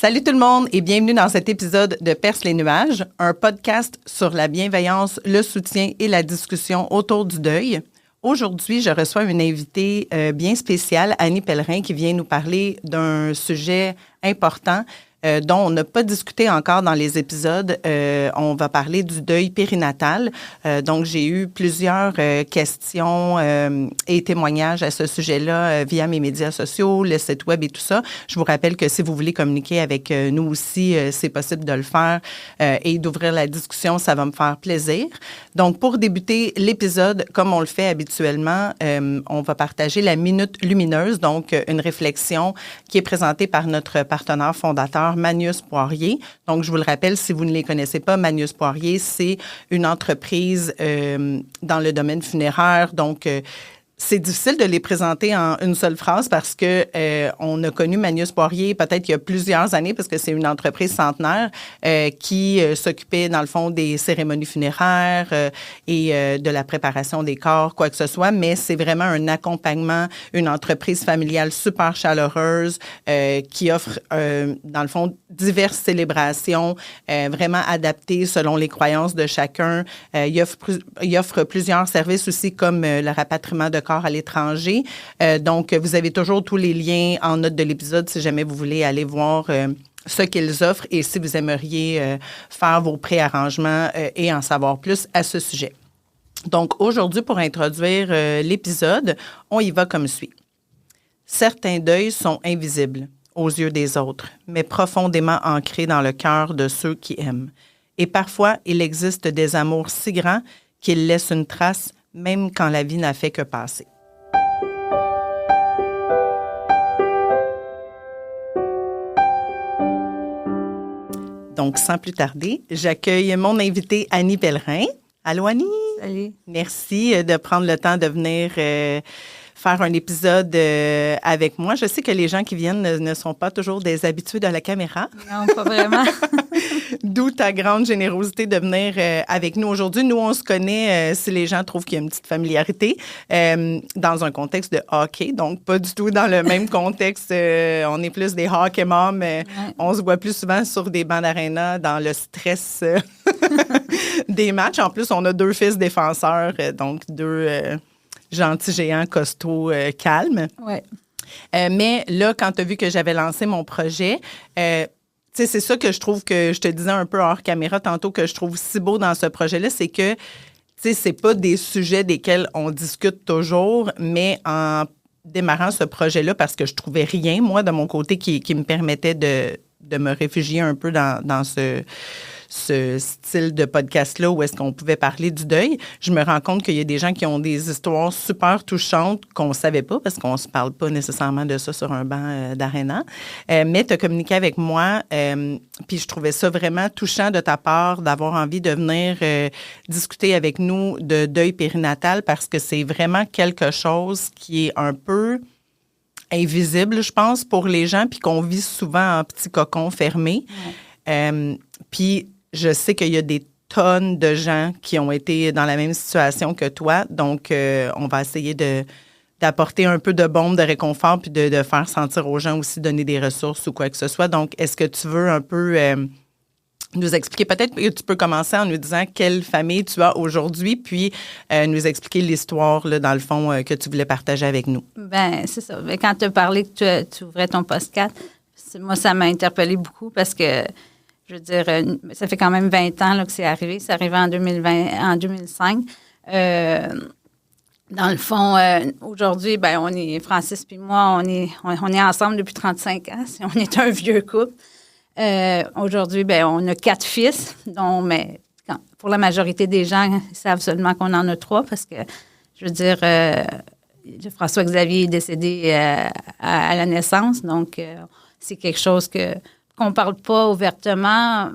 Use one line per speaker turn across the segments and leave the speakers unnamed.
Salut tout le monde et bienvenue dans cet épisode de Perce les nuages, un podcast sur la bienveillance, le soutien et la discussion autour du deuil. Aujourd'hui, je reçois une invitée bien spéciale, Annie Pellerin, qui vient nous parler d'un sujet important dont on n'a pas discuté encore dans les épisodes. On va parler du deuil périnatal. Donc, j'ai eu plusieurs questions et témoignages à ce sujet-là via mes médias sociaux, le site web et tout ça. Je vous rappelle que si vous voulez communiquer avec nous aussi, c'est possible de le faire et d'ouvrir la discussion, ça va me faire plaisir. Donc, pour débuter l'épisode, comme on le fait habituellement, on va partager la Minute Lumineuse, donc une réflexion qui est présentée par notre partenaire fondateur, Magnus Poirier. Donc, je vous le rappelle, si vous ne les connaissez pas, Magnus Poirier, c'est une entreprise dans le domaine funéraire. Donc, c'est difficile de les présenter en une seule phrase parce que on a connu Magnus Poirier peut-être il y a plusieurs années parce que c'est une entreprise centenaire qui s'occupait dans le fond des cérémonies funéraires et de la préparation des corps, quoi que ce soit, mais c'est vraiment un accompagnement, une entreprise familiale super chaleureuse qui offre dans le fond diverses célébrations vraiment adaptées selon les croyances de chacun. Il offre plusieurs services aussi comme le rapatriement de corps à l'étranger. Donc, vous avez toujours tous les liens en note de l'épisode si jamais vous voulez aller voir ce qu'ils offrent et si vous aimeriez faire vos préarrangements et en savoir plus à ce sujet. Donc, aujourd'hui, pour introduire l'épisode, on y va comme suit. Certains deuils sont invisibles aux yeux des autres, mais profondément ancrés dans le cœur de ceux qui aiment. Et parfois, il existe des amours si grands qu'ils laissent une trace même quand la vie n'a fait que passer. Donc, sans plus tarder, j'accueille mon invitée Annie Pellerin. Allô, Annie?
Salut.
Merci de prendre le temps de venir faire un épisode avec moi. Je sais que les gens qui viennent ne sont pas toujours des habitués de la caméra.
Non, pas vraiment.
D'où ta grande générosité de venir avec nous aujourd'hui. Nous, on se connaît, si les gens trouvent qu'il y a une petite familiarité, dans un contexte de hockey, donc pas du tout dans le même contexte. On est plus des hockey moms. On se voit plus souvent sur des bancs d'aréna dans le stress des matchs. En plus, on a 2 fils défenseurs, donc 2... gentils géants, costauds, calmes.
Oui.
Mais là, quand tu as vu que j'avais lancé mon projet, c'est ça que je trouve que je te disais un peu hors caméra tantôt que je trouve si beau dans ce projet-là, c'est que, c'est pas des sujets desquels on discute toujours, mais en démarrant ce projet-là, parce que je trouvais rien, moi, de mon côté, qui me permettait de me réfugier un peu dans ce style de podcast-là où est-ce qu'on pouvait parler du deuil, je me rends compte qu'il y a des gens qui ont des histoires super touchantes qu'on ne savait pas parce qu'on ne se parle pas nécessairement de ça sur un banc d'aréna. Mais tu as communiqué avec moi, puis je trouvais ça vraiment touchant de ta part d'avoir envie de venir discuter avec nous de deuil périnatal parce que c'est vraiment quelque chose qui est un peu invisible, je pense, pour les gens, puis qu'on vit souvent en petit cocon fermé. Ouais. Puis je sais qu'il y a des tonnes de gens qui ont été dans la même situation que toi, donc on va essayer d'apporter un peu de bombe de réconfort puis de faire sentir aux gens aussi, donner des ressources ou quoi que ce soit. Donc, est-ce que tu veux un peu nous expliquer, peut-être que tu peux commencer en nous disant quelle famille tu as aujourd'hui, puis nous expliquer l'histoire, là, dans le fond, que tu voulais partager avec nous.
Bien, c'est ça. Mais quand tu as parlé que tu ouvrais ton podcast, moi, ça m'a interpellée beaucoup parce que, je veux dire, ça fait quand même 20 ans là, que c'est arrivé. C'est arrivé en 2005. Dans le fond, aujourd'hui, ben on est, Francis puis moi, on est ensemble depuis 35 ans. On est un vieux couple. Aujourd'hui, ben on a 4 fils, dont, mais pour la majorité des gens, ils savent seulement qu'on en a 3 parce que, je veux dire, François-Xavier est décédé à la naissance. Donc, c'est quelque chose qu'on ne parle pas ouvertement.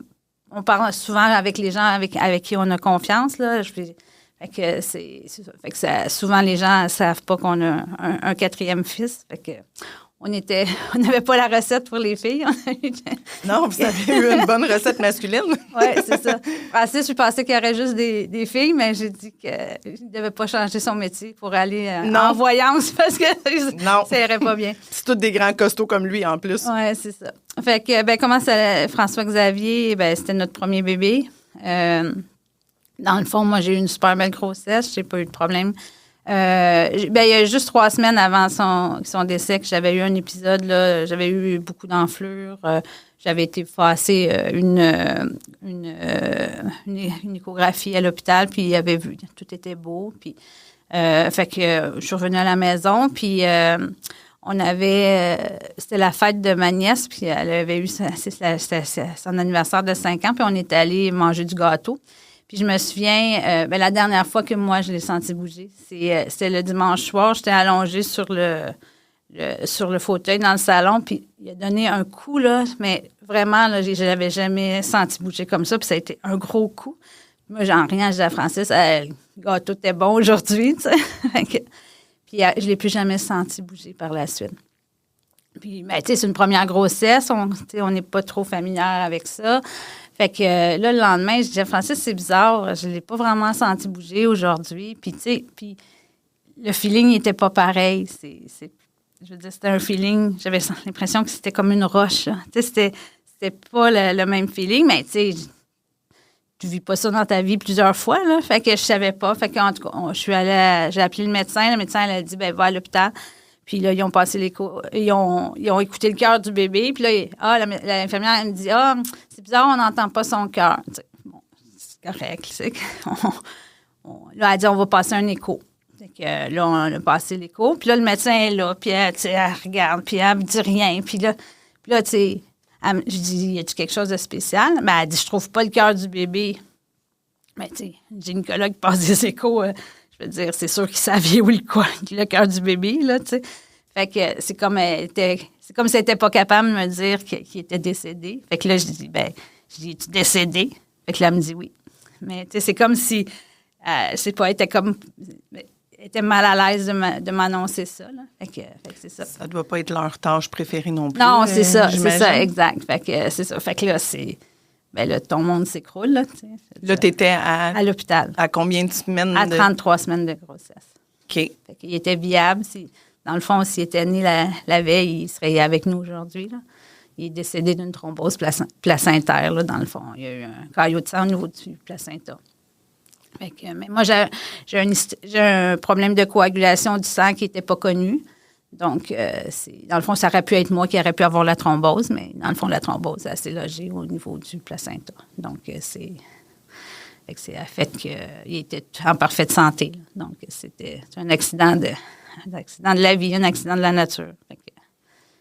On parle souvent avec les gens avec qui on a confiance. Là. Fait que c'est ça. Fait que souvent, les gens ne savent pas qu'on a un 4e fils. Fait que on n'avait pas la recette pour les filles.
Non, vous avez eu une bonne recette masculine.
Oui, c'est ça. Francis, je pensais qu'il y aurait juste des filles, mais j'ai dit qu'il ne devait pas changer son métier pour aller en voyance parce que ça irait pas bien.
C'est tous des grands costauds comme lui, en plus.
Oui, c'est ça. Fait que, comment ça, François-Xavier, c'était notre premier bébé. Dans le fond, moi, j'ai eu une super belle grossesse. J'ai pas eu de problème. Il y a juste 3 semaines avant son décès que j'avais eu un épisode, là, j'avais eu beaucoup d'enflure. J'avais été passer une échographie à l'hôpital, puis il avait vu, tout était beau. Puis, fait que je suis revenue à la maison, puis c'était la fête de ma nièce, puis elle avait eu c'était son anniversaire de 5 ans, puis on était allé manger du gâteau. Puis je me souviens, la dernière fois que moi, je l'ai senti bouger, c'était le dimanche soir. J'étais allongée sur le fauteuil dans le salon, puis il a donné un coup, là, mais vraiment, là, je ne l'avais jamais senti bouger comme ça, puis ça a été un gros coup. Moi, j'en rien, je dis à Francis, le gâteau était bon aujourd'hui, tu sais. Puis je ne l'ai plus jamais senti bouger par la suite. Puis, tu sais, c'est une première grossesse, on n'est pas trop familière avec ça. Fait que là, le lendemain, je disais, Francis, c'est bizarre, je ne l'ai pas vraiment senti bouger aujourd'hui. Puis, tu sais, le feeling n'était pas pareil. Je veux dire, c'était un feeling, j'avais l'impression que c'était comme une roche. Tu sais, c'était pas le même feeling, mais tu sais, tu vis pas ça dans ta vie plusieurs fois, là. Fait que je savais pas. Fait qu'en tout cas, j'ai appelé le médecin. Le médecin, elle a dit, va à l'hôpital. Puis là, ils ont passé ils ont écouté le cœur du bébé. Puis là, l'infirmière, elle me dit, c'est bizarre, on n'entend pas son cœur. Bon, c'est correct. Là, elle dit, on va passer un écho. Fait que là, on a passé l'écho. Puis là, le médecin est là. Puis elle regarde. Puis elle me dit rien. Puis là tu sais, je dis, y a-tu quelque chose de spécial? Ben, elle dit, je trouve pas le cœur du bébé. Mais tu sais, une gynécologue passe des échos. Je veux dire, c'est sûr qu'il savait où le cœur du bébé, là, tu sais. Fait que c'est comme si elle n'était pas capable de me dire qu'il était décédé. Fait que là, je dis, es-tu décédé? Fait que là, elle me dit oui. Mais, tu sais, c'est comme si, elle était mal à l'aise de m'annoncer ça, là. Fait que c'est ça.
Ça doit pas être leur tâche préférée non plus.
Non, c'est ça, exact. Fait que c'est ça. Fait que là, là, ton monde s'écroule, là, tu sais.
Là, tu étais à
l'hôpital.
À combien de semaines?
À 33 semaines de grossesse.
OK.
Fait qu'il était viable. Dans le fond, s'il était né la veille, il serait avec nous aujourd'hui, là. Il est décédé d'une thrombose placentaire, là, dans le fond. Il y a eu un caillot de sang au niveau du placenta. Fait que, mais moi, j'ai un problème de coagulation du sang qui n'était pas connu. Donc, dans le fond, ça aurait pu être moi qui aurais pu avoir la thrombose, mais dans le fond, la thrombose est assez logée au niveau du placenta. Donc, c'est a fait qu'il était en parfaite santé. Là. Donc, c'était un accident de la vie, un accident de la nature.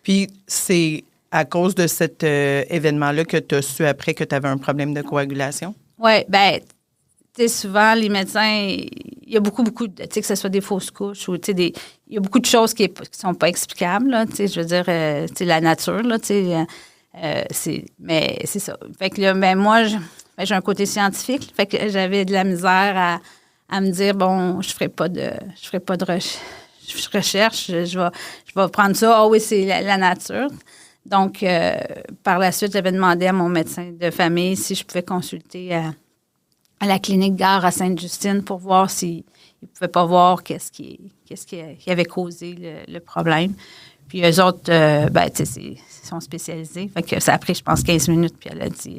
Puis, c'est à cause de cet événement-là que tu as su après que tu avais un problème de coagulation?
Oui, bien, tu sais, souvent, les médecins, il y a beaucoup tu sais, que ce soit des fausses couches ou, tu sais, il y a beaucoup de choses qui sont pas explicables, là, tu sais, je veux dire, tu sais, la nature, là, tu sais, mais c'est ça. Fait que là, moi, j'ai un côté scientifique, fait que j'avais de la misère à me dire, bon, je ferai pas de recherche, je vais prendre ça, oui, c'est la nature. Donc, par la suite, j'avais demandé à mon médecin de famille si je pouvais consulter à la clinique Gare à Sainte-Justine pour voir s'il ne pouvait pas voir qu'est-ce qui avait causé le problème. Puis eux autres, tu sais, ils sont spécialisés. Fait que ça a pris, je pense, 15 minutes. Puis elle a dit,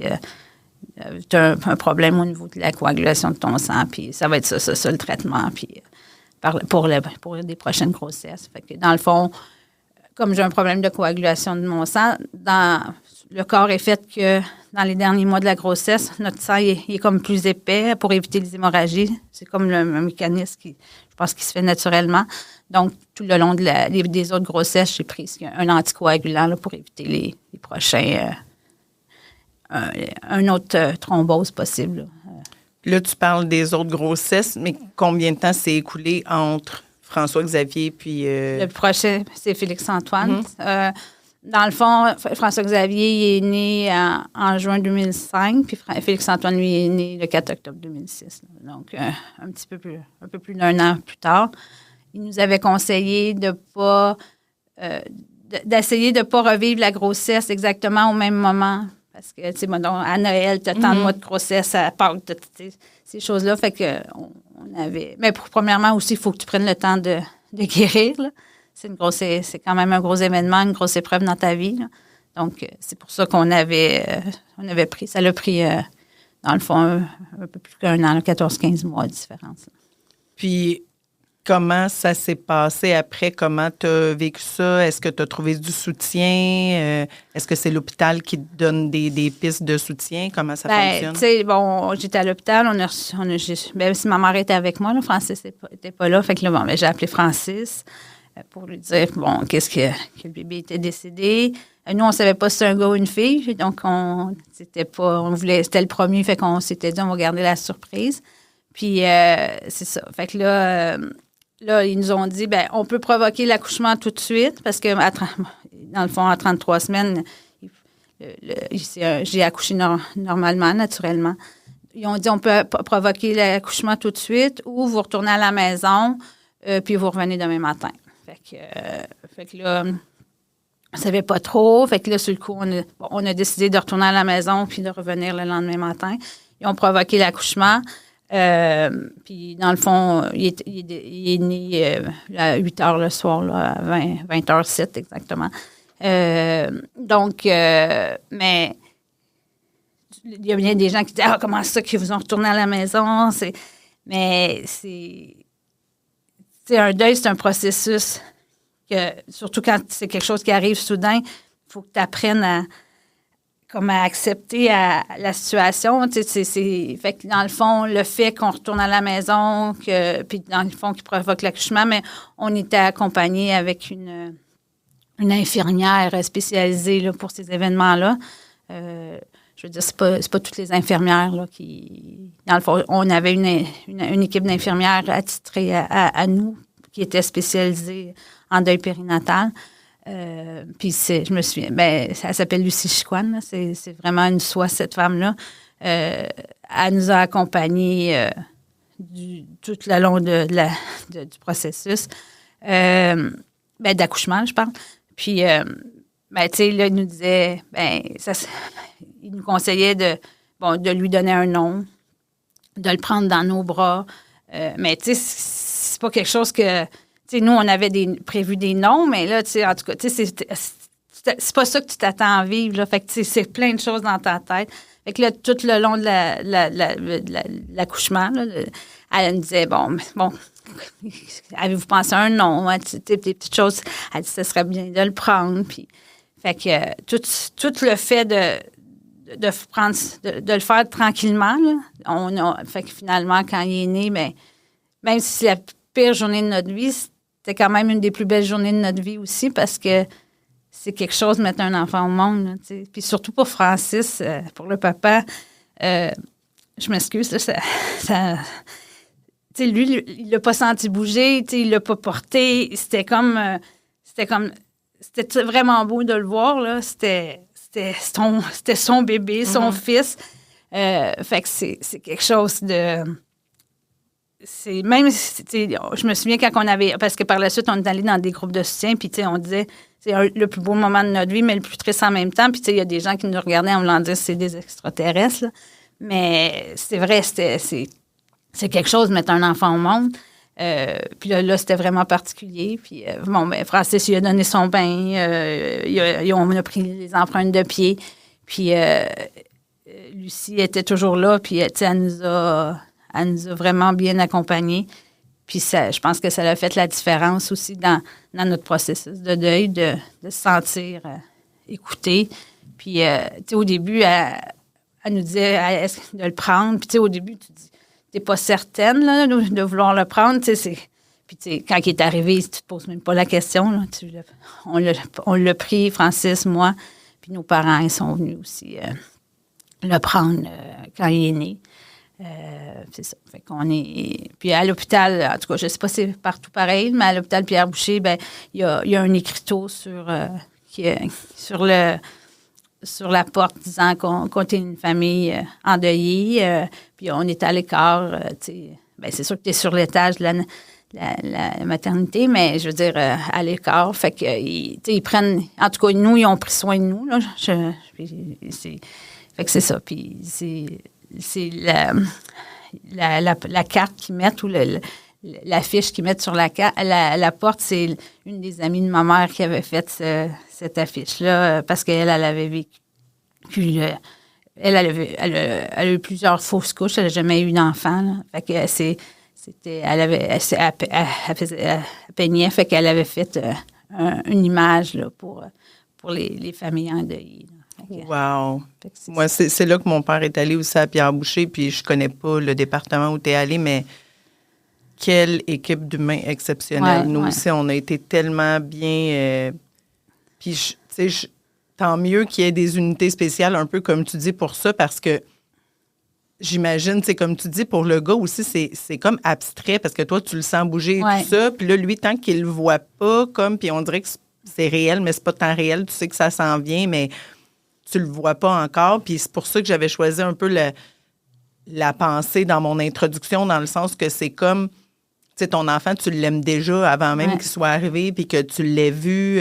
tu as un problème au niveau de la coagulation de ton sang. Puis ça va être ça le traitement. Puis pour des prochaines grossesses. Fait que dans le fond, comme j'ai un problème de coagulation de mon sang, le corps est fait que dans les derniers mois de la grossesse, notre sang il est comme plus épais pour éviter les hémorragies. C'est comme un mécanisme je pense, qui se fait naturellement. Donc, tout le long des autres grossesses, j'ai pris un anticoagulant là, pour éviter les prochains... un autre thrombose possible.
Là, tu parles des autres grossesses, mais combien de temps s'est écoulé entre François-Xavier puis...
Le prochain, c'est Félix-Antoine. Mm-hmm. Dans le fond, François-Xavier il est né en juin 2005, puis Félix-Antoine, lui, est né le 4 octobre 2006. Là. Donc, un peu plus d'un an plus tard. Il nous avait conseillé de pas d'essayer de ne pas revivre la grossesse exactement au même moment. Parce que, tu sais, à Noël, tu as tant de mois de grossesse, à Pâques, ces choses-là. Fait que on avait... Mais premièrement aussi, il faut que tu prennes le temps de guérir, là. C'est quand même un gros événement, une grosse épreuve dans ta vie, là. Donc, c'est pour ça qu'on avait pris... Ça l'a pris, dans le fond, un peu plus qu'un an, 14-15 mois de différence, là.
Puis, comment ça s'est passé après? Comment tu as vécu ça? Est-ce que tu as trouvé du soutien? Est-ce que c'est l'hôpital qui te donne des pistes de soutien? Comment ça fonctionne?
Tu sais, bon, j'étais à l'hôpital. Si ma mère était avec moi, là, Francis n'était pas là. Fait que là, j'ai appelé Francis pour lui dire, bon, que le bébé était décédé. Nous, on ne savait pas si c'était un gars ou une fille. Donc, c'était le premier. Fait qu'on s'était dit, on va garder la surprise. Puis, c'est ça. Fait que là, ils nous ont dit, on peut provoquer l'accouchement tout de suite parce que, dans le fond, à 33 semaines, j'ai accouché normalement, naturellement. Ils ont dit, on peut provoquer l'accouchement tout de suite ou vous retournez à la maison puis vous revenez demain matin. Fait que là, on ne savait pas trop. Fait que là, sur le coup, on a décidé de retourner à la maison puis de revenir le lendemain matin. Ils ont provoqué l'accouchement. Puis, dans le fond, il est né à 8 heures le soir, là, à 20h07 exactement. Donc, mais il y a bien des gens qui disent « Ah, comment ça qu'ils vous ont retourné à la maison? » Mais un deuil, c'est un processus que, surtout quand c'est quelque chose qui arrive soudain, il faut que tu apprennes à accepter la situation. Fait que dans le fond, le fait qu'on retourne à la maison, puis dans le fond, qui provoque l'accouchement, mais on était accompagnés avec une infirmière spécialisée là, pour ces événements-là. Je veux dire, c'est pas toutes les infirmières là, qui... Dans le fond, on avait une équipe d'infirmières attitrée à nous qui était spécialisée en deuil périnatal. Puis je me souviens, elle s'appelle Lucie Chicoine, c'est vraiment une soie, cette femme-là. Elle nous a accompagnés tout le long du processus d'accouchement, je parle. Puis, tu sais, là, il nous disait, il nous conseillait de lui donner un nom, de le prendre dans nos bras. Mais, tu sais, c'est pas quelque chose que... Tu sais, nous, on avait prévu des noms, mais là, tu sais, en tout cas, tu sais, c'est pas ça que tu t'attends à vivre, là. Fait que, tu sais, c'est plein de choses dans ta tête. Fait que là, tout le long de l'accouchement, là, elle nous disait, bon, avez-vous pensé à un nom? Hein, des petites choses. Elle dit, ce serait bien de le prendre. Puis, fait que tout le fait de le faire tranquillement, là, fait que finalement, quand il est né, même si c'est la pire journée de notre vie, c'était quand même une des plus belles journées de notre vie aussi parce que c'est quelque chose de mettre un enfant au monde. Là, puis surtout pour Francis, pour le papa, je m'excuse, là, lui, il l'a pas senti bouger, il l'a pas porté. C'était vraiment beau de le voir. Là. C'était son bébé, son fils. Fait que c'est quelque chose de... je me souviens quand on avait... Parce que par la suite, on est allé dans des groupes de soutien, puis on disait, c'est le plus beau moment de notre vie, mais le plus triste en même temps. Puis il y a des gens qui nous regardaient en voulant dire c'est des extraterrestres. Là. Mais c'est vrai, c'est quelque chose de mettre un enfant au monde. Puis là, c'était vraiment particulier. Puis Francis, il a donné son bain. On a pris les empreintes de pied. Puis Lucie était toujours là. Puis elle nous a vraiment bien accompagnés. Puis je pense que ça a fait la différence aussi dans notre processus de deuil, de se sentir écouté. Puis, au début, elle nous disait est-ce de le prendre. Puis, au début, tu dis, t'es pas certaine là, de vouloir le prendre. Puis, quand il est arrivé, tu te poses même pas la question. Là, on l'a pris, Francis, moi. Puis, nos parents, ils sont venus aussi le prendre quand il est né. C'est ça. Fait qu'on est... Puis à l'hôpital, en tout cas, je ne sais pas si c'est partout pareil, mais à l'hôpital Pierre-Boucher, il y a un écriteau sur la porte disant qu'on était une famille endeuillée. Puis on est à l'écart. C'est sûr que tu es sur l'étage de la maternité, mais je veux dire, à l'écart. Fait que, ils prennent... En tout cas, nous, ils ont pris soin de nous. Là. Fait que c'est ça. Puis c'est la carte qu'ils mettent ou l'affiche qu'ils mettent sur la porte, c'est une des amies de ma mère qui avait fait cette affiche-là parce qu'elle avait vécu... Elle a eu plusieurs fausses couches. Elle n'a jamais eu d'enfant. Là. Fait que elle peignait, fait qu'elle avait fait une image là, pour les familles endeuillées.
Wow! Moi, c'est là que mon père est allé aussi à Pierre-Boucher, puis je connais pas le département où tu es allé, mais quelle équipe d'humains exceptionnelle. Nous aussi, on a été tellement bien... puis, tu sais, tant mieux qu'il y ait des unités spéciales, un peu comme tu dis, pour ça, parce que j'imagine, c'est comme tu dis, pour le gars aussi, c'est comme abstrait, parce que toi, tu le sens bouger et tout ça, puis là, lui, tant qu'il le voit pas, puis on dirait que c'est réel, mais c'est pas tant réel, tu sais que ça s'en vient, mais tu le vois pas encore, puis c'est pour ça que j'avais choisi un peu la pensée dans mon introduction, dans le sens que c'est comme... Tu sais, ton enfant, tu l'aimes déjà avant même qu'il soit arrivé, puis que tu l'aies vu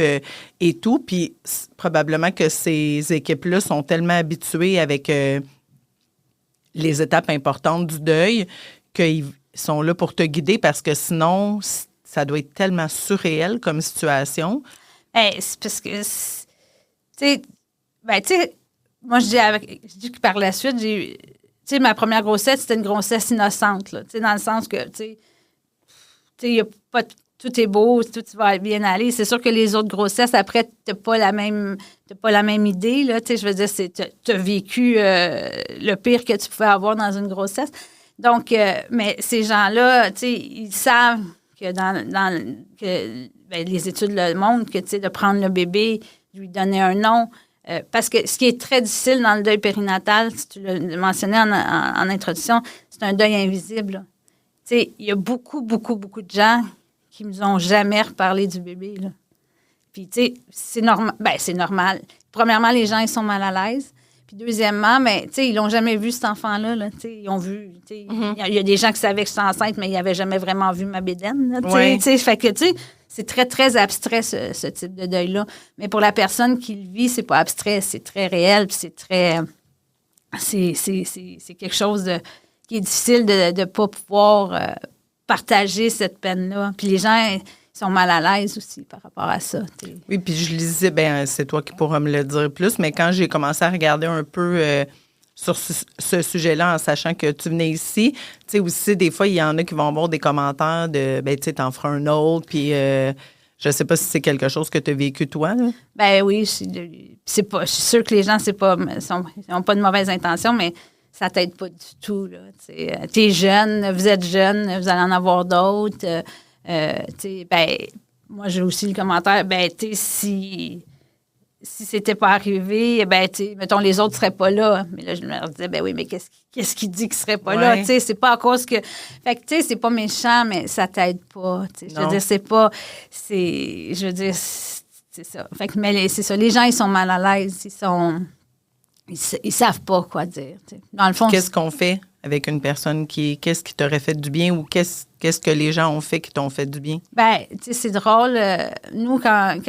et tout. Puis probablement que ces équipes-là sont tellement habituées avec les étapes importantes du deuil qu'ils sont là pour te guider parce que sinon, ça doit être tellement surréel comme situation.
C'est parce que, tu sais, moi, je dis que par la suite, tu sais, ma première grossesse, c'était une grossesse innocente, là, tu sais, dans le sens que, tu sais, y a pas, tout est beau, tout va bien aller. C'est sûr que les autres grossesses, après, t'as pas la même idée, là. Tu sais, je veux dire, t'as vécu le pire que tu pouvais avoir dans une grossesse. Donc, mais ces gens-là, tu sais, ils savent que les études le montrent que, tu sais, de prendre le bébé, lui donner un nom. Parce que ce qui est très difficile dans le deuil périnatal, si tu l'as mentionné en introduction, c'est un deuil invisible, là. Il y a beaucoup, beaucoup, beaucoup de gens qui ne nous ont jamais reparlé du bébé. Là. Puis, tu sais, c'est normal. Ben, c'est normal. Premièrement, les gens, ils sont mal à l'aise. Puis, deuxièmement, mais, tu sais, ils l'ont jamais vu, cet enfant-là. Là, ils ont vu. Il y a des gens qui savaient que j'étais enceinte, mais ils n'avaient jamais vraiment vu ma bédaine. Là, fait que, tu sais, c'est très, très abstrait, ce type de deuil-là. Mais pour la personne qui le vit, c'est pas abstrait, c'est très réel. Puis, c'est très. C'est quelque chose qui est difficile de ne pas pouvoir partager cette peine-là. Puis les gens sont mal à l'aise aussi par rapport à ça.
Oui, puis je lisais, c'est toi qui pourras me le dire plus, mais quand j'ai commencé à regarder un peu sur ce sujet-là en sachant que tu venais ici, tu sais, aussi, des fois, il y en a qui vont avoir des commentaires de, tu sais, t'en feras un autre, puis je sais pas si c'est quelque chose que tu as vécu, toi, là.
Ben oui, c'est pas, je suis sûre que les gens, ils n'ont pas de mauvaises intentions, mais ça t'aide pas du tout, là. T'es jeune, vous êtes jeune, vous allez en avoir d'autres. Moi, j'ai aussi le commentaire, si c'était pas arrivé, mettons, les autres seraient pas là. Mais là, je me disais, oui, mais qu'est-ce qui dit qu'ils seraient pas là? Tu sais, c'est pas à cause que... Fait que, tu sais, c'est pas méchant, mais ça t'aide pas. Je veux dire, c'est pas... Je veux dire, c'est ça. Fait que, mais c'est ça. Les gens, ils sont mal à l'aise. Ils savent pas quoi dire. T'sais. Dans le fond,
qu'est-ce qu'on fait avec une personne qu'est-ce qui t'aurait fait du bien ou qu'est-ce que les gens ont fait qui t'ont fait du bien?
C'est drôle. Nous, quand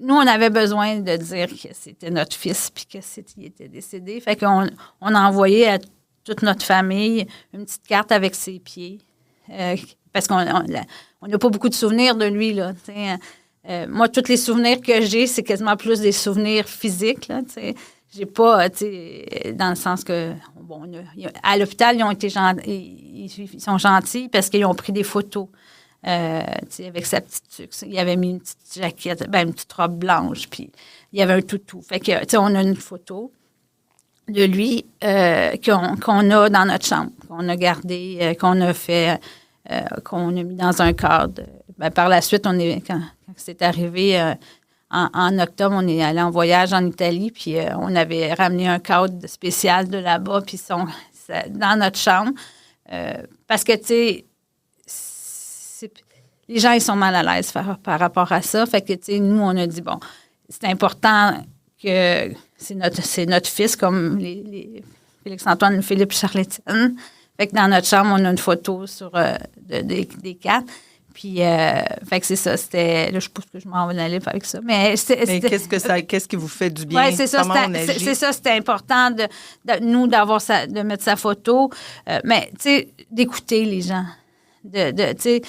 nous, on avait besoin de dire que c'était notre fils puis qu'il était décédé. Fait qu'on a envoyé à toute notre famille une petite carte avec ses pieds. Parce qu'on n'a pas beaucoup de souvenirs de lui, là. Moi, tous les souvenirs que j'ai, c'est quasiment plus des souvenirs physiques, là, t'sais. J'ai pas, dans le sens que, à l'hôpital, ils ont été ils sont gentils parce qu'ils ont pris des photos, avec sa petite tuque. Il avait mis une petite jaquette, une petite robe blanche, puis il y avait un toutou. Fait que, on a une photo de lui qu'on a dans notre chambre, qu'on a gardé, qu'on a fait, qu'on a mis dans un cadre. Par la suite, quand c'est arrivé... En octobre, on est allé en voyage en Italie, puis on avait ramené un cadre spécial de là-bas, puis dans notre chambre. Parce que, tu sais, les gens, ils sont mal à l'aise par rapport à ça. Fait que, tu sais, nous, on a dit, c'est important que c'est notre fils, comme les Félix-Antoine, Philippe, Charles-Étienne. Fait que dans notre chambre, on a une photo sur des 4. Puis, fait que c'est ça, c'était... Là, je pense que je m'en vais aller avec ça. Mais
qu'est-ce qui vous fait du bien?
Oui, c'est ça. C'est ça, c'était important de mettre sa photo. Mais, tu sais, d'écouter les gens. Tu sais,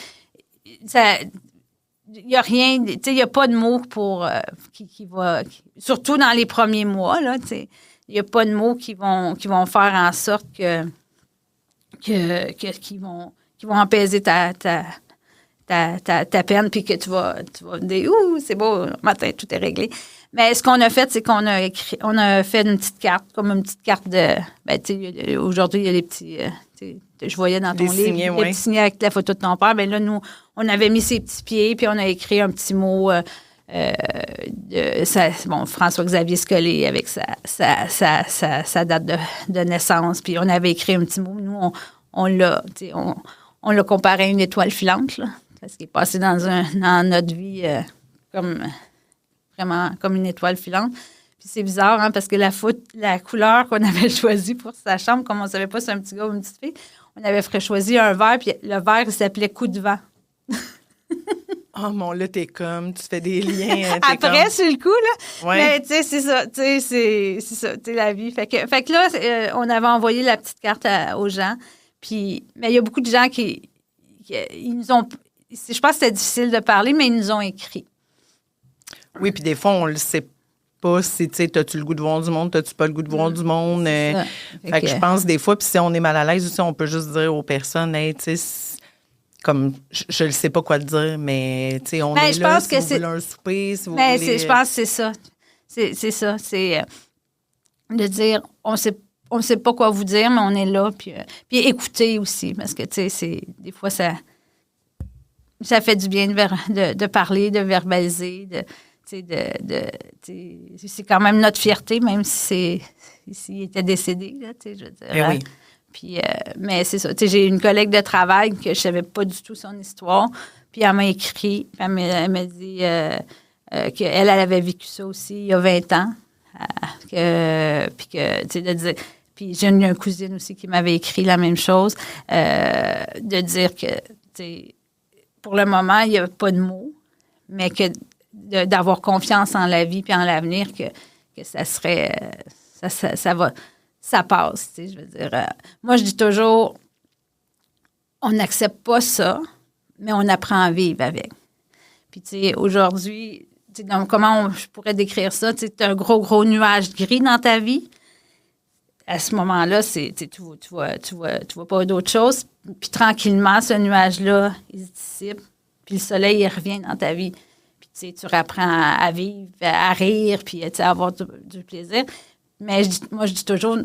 il n'y a rien... Tu sais, il n'y a pas de mots pour... qui va... surtout dans les premiers mois, là, tu sais. Il n'y a pas de mots qui vont faire en sorte qui vont apaiser ta peine, puis que tu vas dire, c'est beau, matin, tout est réglé. Mais ce qu'on a fait, c'est qu'on a fait une petite carte, comme une petite carte de, aujourd'hui, il y a des petits, je voyais dans ton livre,
signets,
des petits signets avec la photo de ton père. Bien là, nous, on avait mis ses petits pieds, puis on a écrit un petit mot, François-Xavier Scolé avec sa date de naissance, puis on avait écrit un petit mot. Nous, on l'a comparé à une étoile filante, là, parce qu'il est passé dans notre vie vraiment comme une étoile filante. Puis c'est bizarre, hein, parce que la couleur qu'on avait choisie pour sa chambre, comme on ne savait pas si c'est un petit gars ou une petite fille, on avait choisi un vert, puis le vert, il s'appelait Coup de vent.
Oh mon, là, t'es comme, tu fais des liens.
Après, sur le coup, là.
Ouais.
Mais, tu sais, c'est ça. Tu sais, c'est ça, tu sais, la vie. Fait que là, on avait envoyé la petite carte aux gens. Puis, mais il y a beaucoup de gens qui ils nous ont... Je pense que c'était difficile de parler, mais ils nous ont écrit.
Oui, puis des fois, on le sait pas si, tu sais, t'as-tu le goût de voir du monde, t'as-tu pas le goût de voir du monde. Fait que je pense des fois, puis si on est mal à l'aise aussi, on peut juste dire aux personnes, hey, tu sais, comme, je ne sais pas quoi te dire, mais, tu sais, on est là, si vous voulez un souper, si vous voulez...
Je pense que c'est ça. C'est ça, c'est de dire, on sait pas quoi vous dire, mais on est là, puis écouter aussi, parce que, tu sais, des fois, ça fait du bien de parler, de verbaliser, c'est quand même notre fierté, même si s'il était décédé, là, tu sais, je veux dire.
Oui.
Puis, mais c'est ça. Tu sais, j'ai une collègue de travail que je savais pas du tout son histoire, puis elle m'a écrit, puis elle m'a dit qu'elle avait vécu ça aussi il y a 20 ans, puis que, tu sais, de dire... Puis j'ai une cousine aussi qui m'avait écrit la même chose, de dire que, tu sais, pour le moment, il n'y a pas de mots, mais que d'avoir confiance en la vie puis en l'avenir, que ça serait... ça passe, tu sais, je veux dire. Moi, je dis toujours, on n'accepte pas ça, mais on apprend à vivre avec. Puis, tu sais, aujourd'hui, donc, comment je pourrais décrire ça? Tu as un gros nuage gris dans ta vie. À ce moment-là, tu vois pas d'autre chose. Puis tranquillement, ce nuage-là, il se dissipe. Puis le soleil, il revient dans ta vie. Puis tu apprends à vivre, à rire, puis à avoir du plaisir. Mais moi, je dis toujours,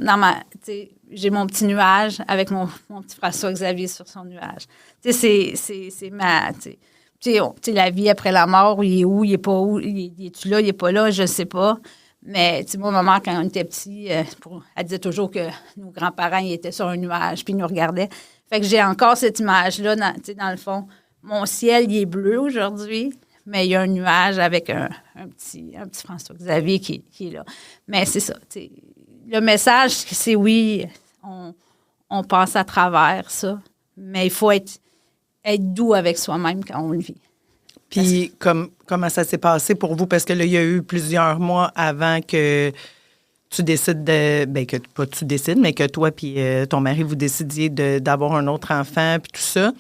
j'ai mon petit nuage avec mon petit François-Xavier sur son nuage. Tu sais, c'est ma... Tu sais, la vie après la mort, il est où, il est pas où, il est-tu là, il est pas là, je sais pas. Mais, tu sais, moi, maman, quand on était petit, elle disait toujours que nos grands-parents, ils étaient sur un nuage, puis ils nous regardaient. Fait que j'ai encore cette image-là, dans le fond. Mon ciel, il est bleu aujourd'hui, mais il y a un nuage avec un petit François-Xavier qui est là. Mais c'est ça, tu sais. Le message, c'est oui, on passe à travers ça, mais il faut être doux avec soi-même quand on le vit.
Puis, comment ça s'est passé pour vous? Parce que là, il y a eu plusieurs mois avant que tu décides que pas tu décides, mais que toi puis ton mari, vous décidiez d'avoir un autre enfant, puis tout ça.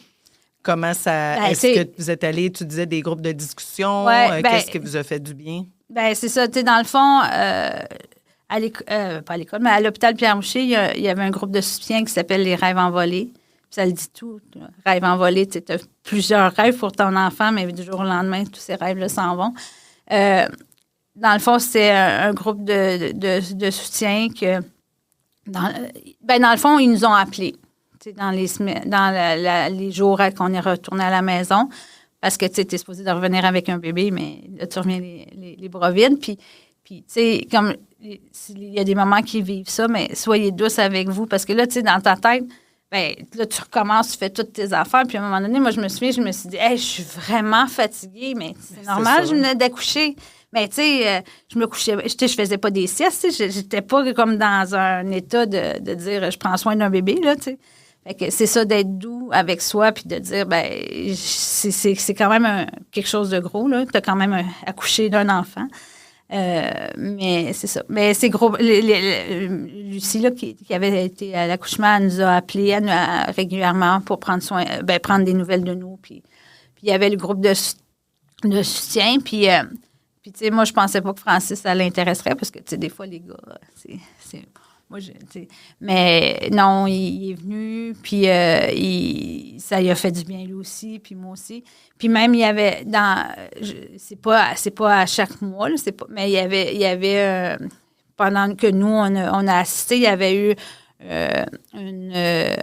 Comment ça... est-ce que vous êtes allés, tu disais, des groupes de discussion? Qu'est-ce qui vous a fait du bien? Bien,
c'est ça. Tu sais, dans le fond, pas à l'école, mais à l'hôpital Pierre-Mouché, il y avait un groupe de soutien qui s'appelle Les Rêves Envolés. Ça le dit tout. Rêve envolé, tu as plusieurs rêves pour ton enfant, mais du jour au lendemain, tous ces rêves-là s'en vont. Dans le fond, c'est un groupe de soutien que, dans le fond, ils nous ont appelés dans les jours qu'on est retourné à la maison, parce que tu es supposé de revenir avec un bébé, mais là, tu reviens les bras vides. Puis tu sais, comme il y a des mamans qui vivent ça, mais soyez douce avec vous, parce que là, tu sais, dans ta tête, là, tu recommences, tu fais toutes tes affaires. Puis à un moment donné, moi, je me suis dit, hey, je suis vraiment fatiguée, mais c'est normal, je venais d'accoucher. Mais tu sais, je me couchais, je faisais pas des siestes, j'étais pas comme dans un état de dire, je prends soin d'un bébé, là, tu sais. Fait que c'est ça, d'être doux avec soi, puis de dire, ben c'est quand même quelque chose de gros, là. Tu as quand même accouché d'un enfant. Mais c'est ça. Mais c'est gros. Lucie, là, qui avait été à l'accouchement, elle nous a appelés régulièrement pour prendre des nouvelles de nous. Puis il y avait le groupe de soutien. Puis tu sais, moi, je pensais pas que Francis, ça l'intéresserait parce que, tu sais, des fois, les gars, moi, mais non, il est venu, puis ça lui a fait du bien lui aussi, puis moi aussi. Puis même, il y avait c'est pas à chaque mois, là, mais il y avait pendant que nous, on a assisté, il y avait eu une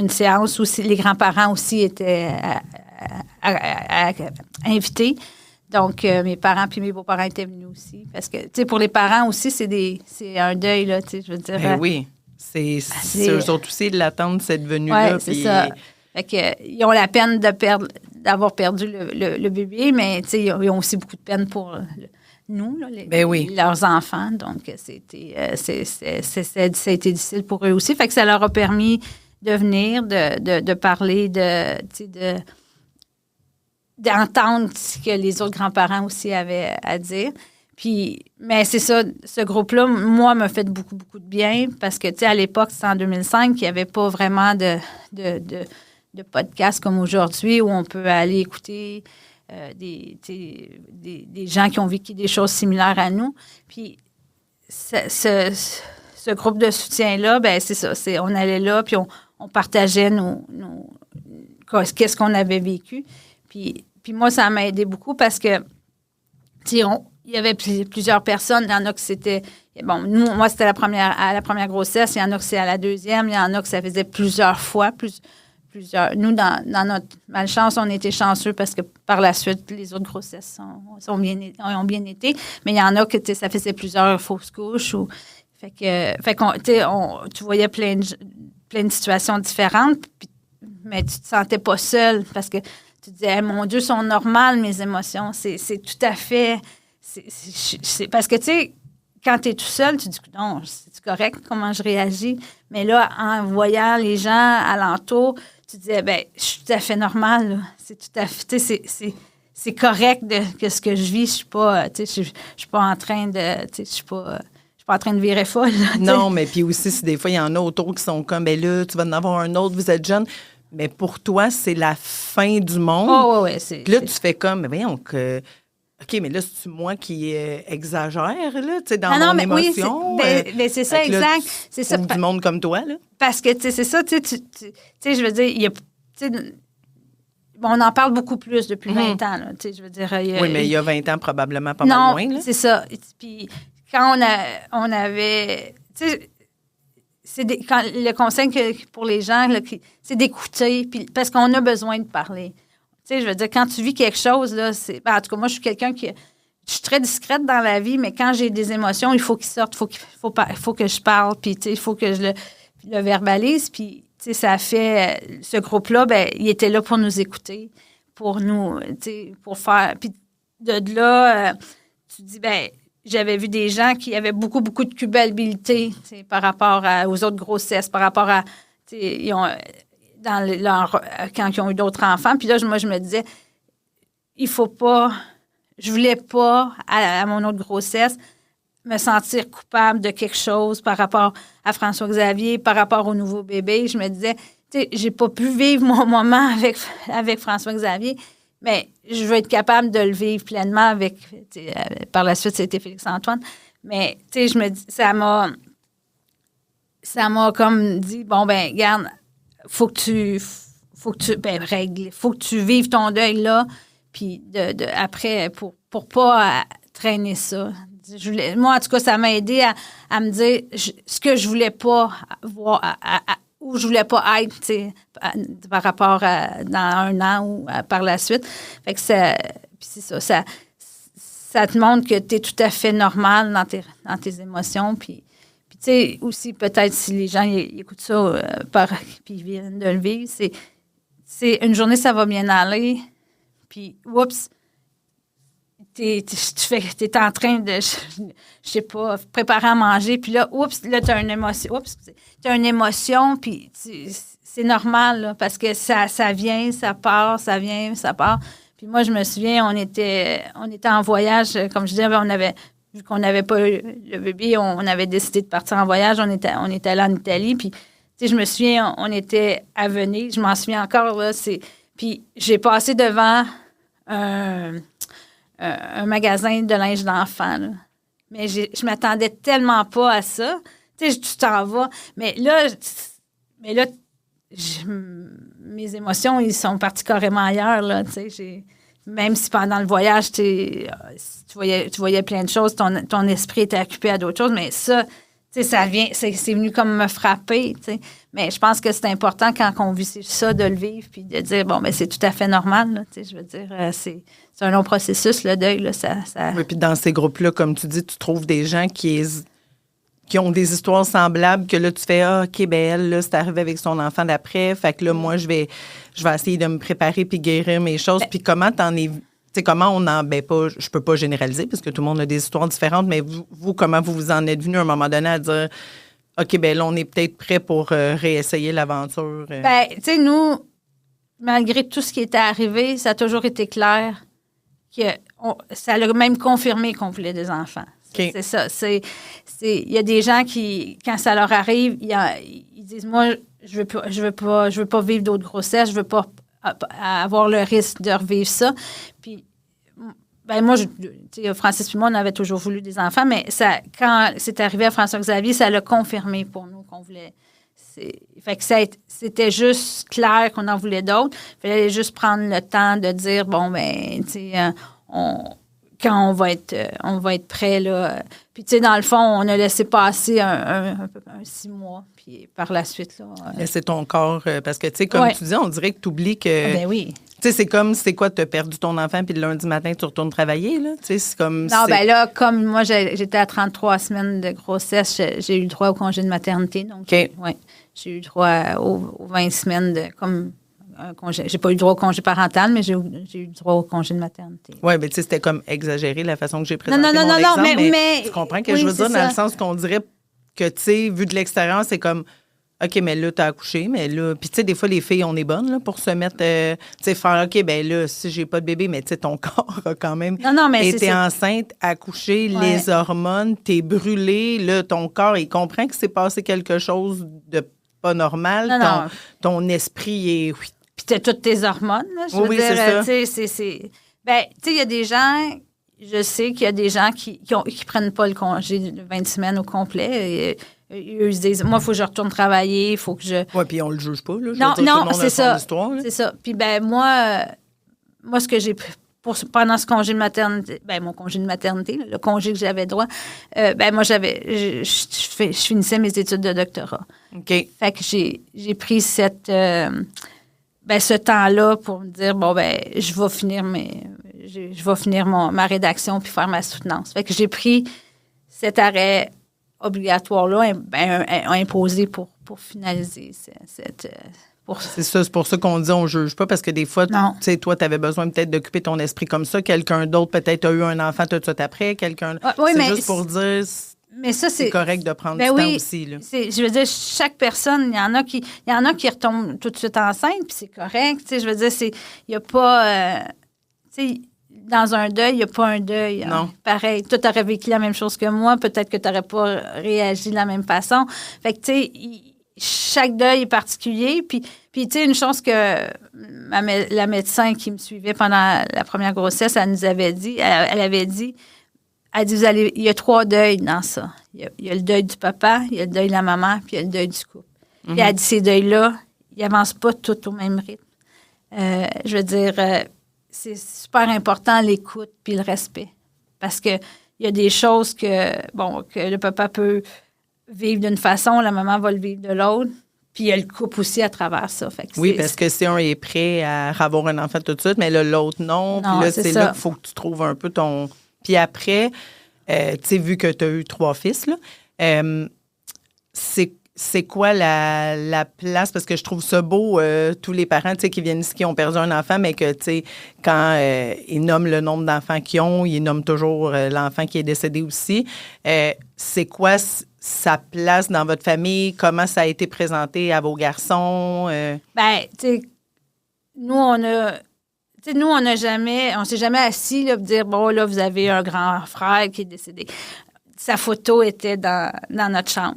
séance où les grands-parents aussi étaient invités. Donc, mes parents puis mes beaux-parents étaient venus aussi. Parce que, tu sais, pour les parents aussi, c'est un deuil, là, tu sais, je veux dire.
Ben oui. C'est eux autres aussi, ils l'attendent, cette venue-là.
Oui, c'est ça. Fait que, ils ont la peine d'avoir perdu le bébé, mais, tu sais, ils ont aussi beaucoup de peine pour nous, là, leurs enfants. Donc, ça a été difficile pour eux aussi. Fait que ça leur a permis de venir, de parler, d'entendre ce que les autres grands-parents aussi avaient à dire. Puis, mais c'est ça, ce groupe-là, moi, m'a fait beaucoup, beaucoup de bien parce que, tu sais, à l'époque, c'était en 2005, il n'y avait pas vraiment de podcast comme aujourd'hui où on peut aller écouter des gens qui ont vécu des choses similaires à nous. Puis, ce groupe de soutien-là, ben c'est ça, on allait là, puis on partageait qu'est-ce qu'on avait vécu. Puis moi, ça m'a aidé beaucoup parce que, tu sais, il y avait plusieurs personnes. Il y en a que c'était... Bon, moi, c'était à la première grossesse. Il y en a que c'est à la deuxième. Il y en a que ça faisait plusieurs fois. Nous, dans notre malchance, on était chanceux parce que par la suite, les autres grossesses ont bien été. Mais il y en a que, tu sais, ça faisait plusieurs fausses couches. Fait que tu voyais plein de situations différentes, mais tu te sentais pas seule parce que tu te disais, hey, mon Dieu, sont normales mes émotions. C'est tout à fait... C'est parce que, tu sais, quand tu es tout seul, tu te dis, non, c'est correct comment je réagis. Mais là, en voyant les gens alentour, tu te disais, bien, je suis tout à fait normale. Là. C'est tout à fait... Tu sais, c'est correct que ce que je vis. Je suis pas... Tu sais, je suis pas en train de... Tu sais, je suis pas en train de virer folle. Là,
non, mais puis aussi, si des fois, il y en a autour qui sont comme, ben là, tu vas en avoir un autre, vous êtes jeune. Mais pour toi, c'est la fin du monde.
Oh, oui,
Là, tu fais comme, mais voyons que... OK, mais là, c'est moi qui exagère, là, tu sais, dans mon émotion.
Oui, mais c'est ça, exact. C'est ça.
Du monde comme toi, là.
Parce que, tu sais, c'est ça, tu sais, je veux dire, il y a... on en parle beaucoup plus depuis 20 ans, là, tu sais, je veux dire...
oui, mais il y a 20 ans, probablement pas mal moins, là.
Non, c'est ça. Puis quand on avait... Tu sais, le conseil pour les gens, là, c'est d'écouter, puis, parce qu'on a besoin de parler. Tu sais, je veux dire, quand tu vis quelque chose, là, en tout cas, moi, je suis quelqu'un je suis très discrète dans la vie, mais quand j'ai des émotions, il faut qu'ils sortent, il faut que je parle, puis, tu sais, il faut que je le verbalise, puis, tu sais, ça fait... ce groupe-là, ben il était là pour nous écouter, pour nous, tu sais, pour faire... Puis de là, tu dis, ben j'avais vu des gens qui avaient beaucoup, beaucoup de culpabilité par rapport aux autres grossesses, par rapport à... Ils ont, quand ils ont eu d'autres enfants. Puis là, moi, je me disais, il faut pas... Je voulais pas, à mon autre grossesse, me sentir coupable de quelque chose par rapport à François-Xavier, par rapport au nouveau bébé. Je me disais, tu sais, j'ai pas pu vivre mon moment avec François-Xavier, mais je veux être capable de le vivre pleinement avec... par la suite, c'était Félix-Antoine. Mais, tu sais, je me dis, ça m'a comme dit, bon, ben regarde, faut que tu vives ton deuil là, puis après, pour pas traîner ça. Moi, en tout cas, ça m'a aidé à me dire ce que je voulais pas voir, où je voulais pas être, tu sais, par rapport à dans un an ou par la suite. Fait que c'est ça te montre que tu es tout à fait normal dans tes émotions. Puis tu sais, aussi, peut-être, si les gens ils écoutent ça puis ils viennent de le vivre, c'est une journée, ça va bien aller. Puis, oups, t'es en train de, je sais pas, préparer à manger, puis là, là, t'as une émotion, puis c'est normal, là, parce que ça vient, ça part, ça vient, ça part. Puis moi, je me souviens, on était en voyage, comme je disais, vu qu'on n'avait pas le bébé, on avait décidé de partir en voyage, on était allé en Italie, puis, tu sais, je me souviens, on était à Venise, je m'en souviens encore, là, puis j'ai passé devant un magasin de linge d'enfant, là. Mais je m'attendais tellement pas à ça. Tu sais, tu t'en vas. Mais là mes émotions, ils sont partis carrément ailleurs, là. Tu sais, même si pendant le voyage, tu voyais plein de choses, ton esprit était occupé à d'autres choses, mais ça, tu sais, c'est venu comme me frapper, tu sais. Mais je pense que c'est important quand on vit ça, de le vivre, puis de dire, bon, ben c'est tout à fait normal, là, tu sais, je veux dire, c'est un long processus, le deuil, là, ça...
Oui, puis dans ces groupes-là, comme tu dis, tu trouves des gens qui ont des histoires semblables, que là, tu fais, OK, ben elle, là, c'est arrivé avec son enfant d'après, fait que là, moi, je vais essayer de me préparer puis guérir mes choses. Puis comment comment on en... Ben pas, je peux pas généraliser, parce que tout le monde a des histoires différentes, mais vous comment vous en êtes venu à un moment donné à dire, OK, ben là, on est peut-être prêt pour réessayer l'aventure?
Ben, tu sais, nous, malgré tout ce qui était arrivé, ça a toujours été clair que ça l'a même confirmé qu'on voulait des enfants. Okay. C'est ça. Il y a des gens qui, quand ça leur arrive, ils disent, moi, je veux pas vivre d'autres grossesses, je veux pas avoir le risque de revivre ça. Puis, ben moi, Francis et moi, on avait toujours voulu des enfants, mais quand c'est arrivé à François-Xavier, ça l'a confirmé pour nous qu'on voulait. Fait que c'était juste clair qu'on en voulait d'autres. Il fallait juste prendre le temps de dire, bon, ben, tu sais, quand on va être prêt, là. Puis, tu sais, dans le fond, on a laissé passer un 6 mois. Puis, par la suite, là...
Laisser ton corps... parce que, tu sais, comme tu dis, on dirait que tu oublies que...
Ben oui.
Tu sais, c'est comme, c'est quoi, tu as perdu ton enfant, puis le lundi matin, tu retournes travailler, là? Tu sais, c'est comme...
Non, ben là, comme moi, j'étais à 33 semaines de grossesse, j'ai eu le droit au congé de maternité. Donc,
OK.
Oui, j'ai eu le droit aux 20 semaines de... comme un congé. J'ai pas eu le droit au congé parental, mais j'ai eu le droit au congé de maternité.
Oui, mais tu sais, c'était comme exagéré la façon que j'ai présenté mon exemple.
Non, mais
tu comprends que je veux dire, dans le sens qu'on dirait que, tu sais, vu de l'extérieur, c'est comme, OK, mais là, t'as accouché, mais là... Puis, tu sais, des fois, les filles, on est bonnes, là, pour se mettre... tu sais, faire, OK, ben là, si j'ai pas de bébé, mais tu sais, ton corps a quand même été enceinte, accouché, les hormones, t'es brûlée, là, ton corps, il comprend que c'est passé quelque chose de pas normal. Ton esprit est...
Puis t'as toutes tes hormones, là, je veux dire, tu sais, ben, tu sais, il y a des gens, je sais qu'il y a des gens qui prennent pas le congé de 20 semaines au complet. Et eux, ils se disent, moi, il faut que je retourne travailler, il faut que je...
Oui, puis on le juge pas, là.
Non, c'est ça. C'est ça. Puis, ben, moi, ce que j'ai... pendant ce congé de maternité, ben mon congé de maternité, le congé que j'avais droit, ben moi, je finissais mes études de doctorat.
OK.
Fait que j'ai pris ce temps-là pour me dire, bon, ben je vais finir ma rédaction puis faire ma soutenance. Fait que j'ai pris cet arrêt obligatoire-là, imposé pour finaliser cette...
C'est ça, c'est pour ça qu'on dit on ne juge pas, parce que des fois, tu sais, toi, tu avais besoin peut-être d'occuper ton esprit comme ça. Quelqu'un d'autre peut-être a eu un enfant tout de suite après. C'est juste pour dire... Mais ça, c'est correct de prendre du temps aussi. Là.
Je veux dire, chaque personne, il y en a qui retombent tout de suite enceinte, puis c'est correct. Tu sais, je veux dire, il n'y a pas... tu sais, dans un deuil, il n'y a pas un deuil.
Non.
Hein. Pareil, toi, tu aurais vécu la même chose que moi. Peut-être que tu n'aurais pas réagi de la même façon. Fait que, tu sais, chaque deuil est particulier. Puis tu sais, une chose que la médecin qui me suivait pendant la première grossesse, elle nous avait dit, elle avait dit, il y a 3 deuils dans ça. Il y a le deuil du papa, il y a le deuil de la maman, puis il y a le deuil du couple. Mm-hmm. Puis elle dit, ces deuils-là, ils n'avancent pas tous au même rythme. Je veux dire, c'est super important l'écoute puis le respect. Parce que il y a des choses que le papa peut vivre d'une façon, la maman va le vivre de l'autre. Puis il y a le couple aussi à travers ça. Fait que
parce que si un est prêt à avoir un enfant tout de suite, mais là, l'autre non. Puis là, c'est là qu'il faut que tu trouves un peu ton... Puis après, tu sais, vu que tu as eu 3 fils, là, c'est quoi la place? Parce que je trouve ça beau, tous les parents, tu sais, qui viennent ici, qui ont perdu un enfant, mais que, tu sais, quand ils nomment le nombre d'enfants qu'ils ont, ils nomment toujours l'enfant qui est décédé aussi. C'est quoi sa place dans votre famille? Comment ça a été présenté à vos garçons?
Ben, tu sais, nous, on s'est jamais assis là, pour dire, bon, là, vous avez un grand frère qui est décédé. Sa photo était dans notre chambre.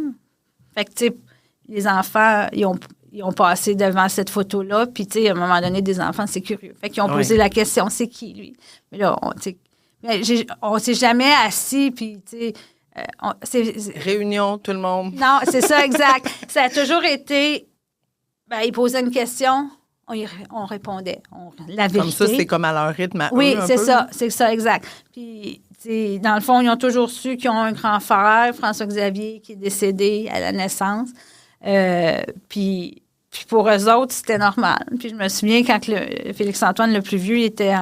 Fait que, tu sais, les enfants, ils ont passé devant cette photo-là, puis, tu sais, à un moment donné, des enfants, c'est curieux. Fait qu'ils ont posé la question, c'est qui, lui? Mais là, on s'est jamais assis, puis, tu sais...
Réunion, tout le monde.
Non, c'est ça, exact. Ça a toujours été... Ben, ils posaient une question, on répondait. La vérité.
Comme ça, c'est comme à leur rythme à
oui,
eux,
c'est ça, exact. Puis, dans le fond, ils ont toujours su qu'ils ont un grand frère, François-Xavier, qui est décédé à la naissance. Puis pour eux autres, c'était normal. Puis je me souviens quand Félix-Antoine, le plus vieux, il était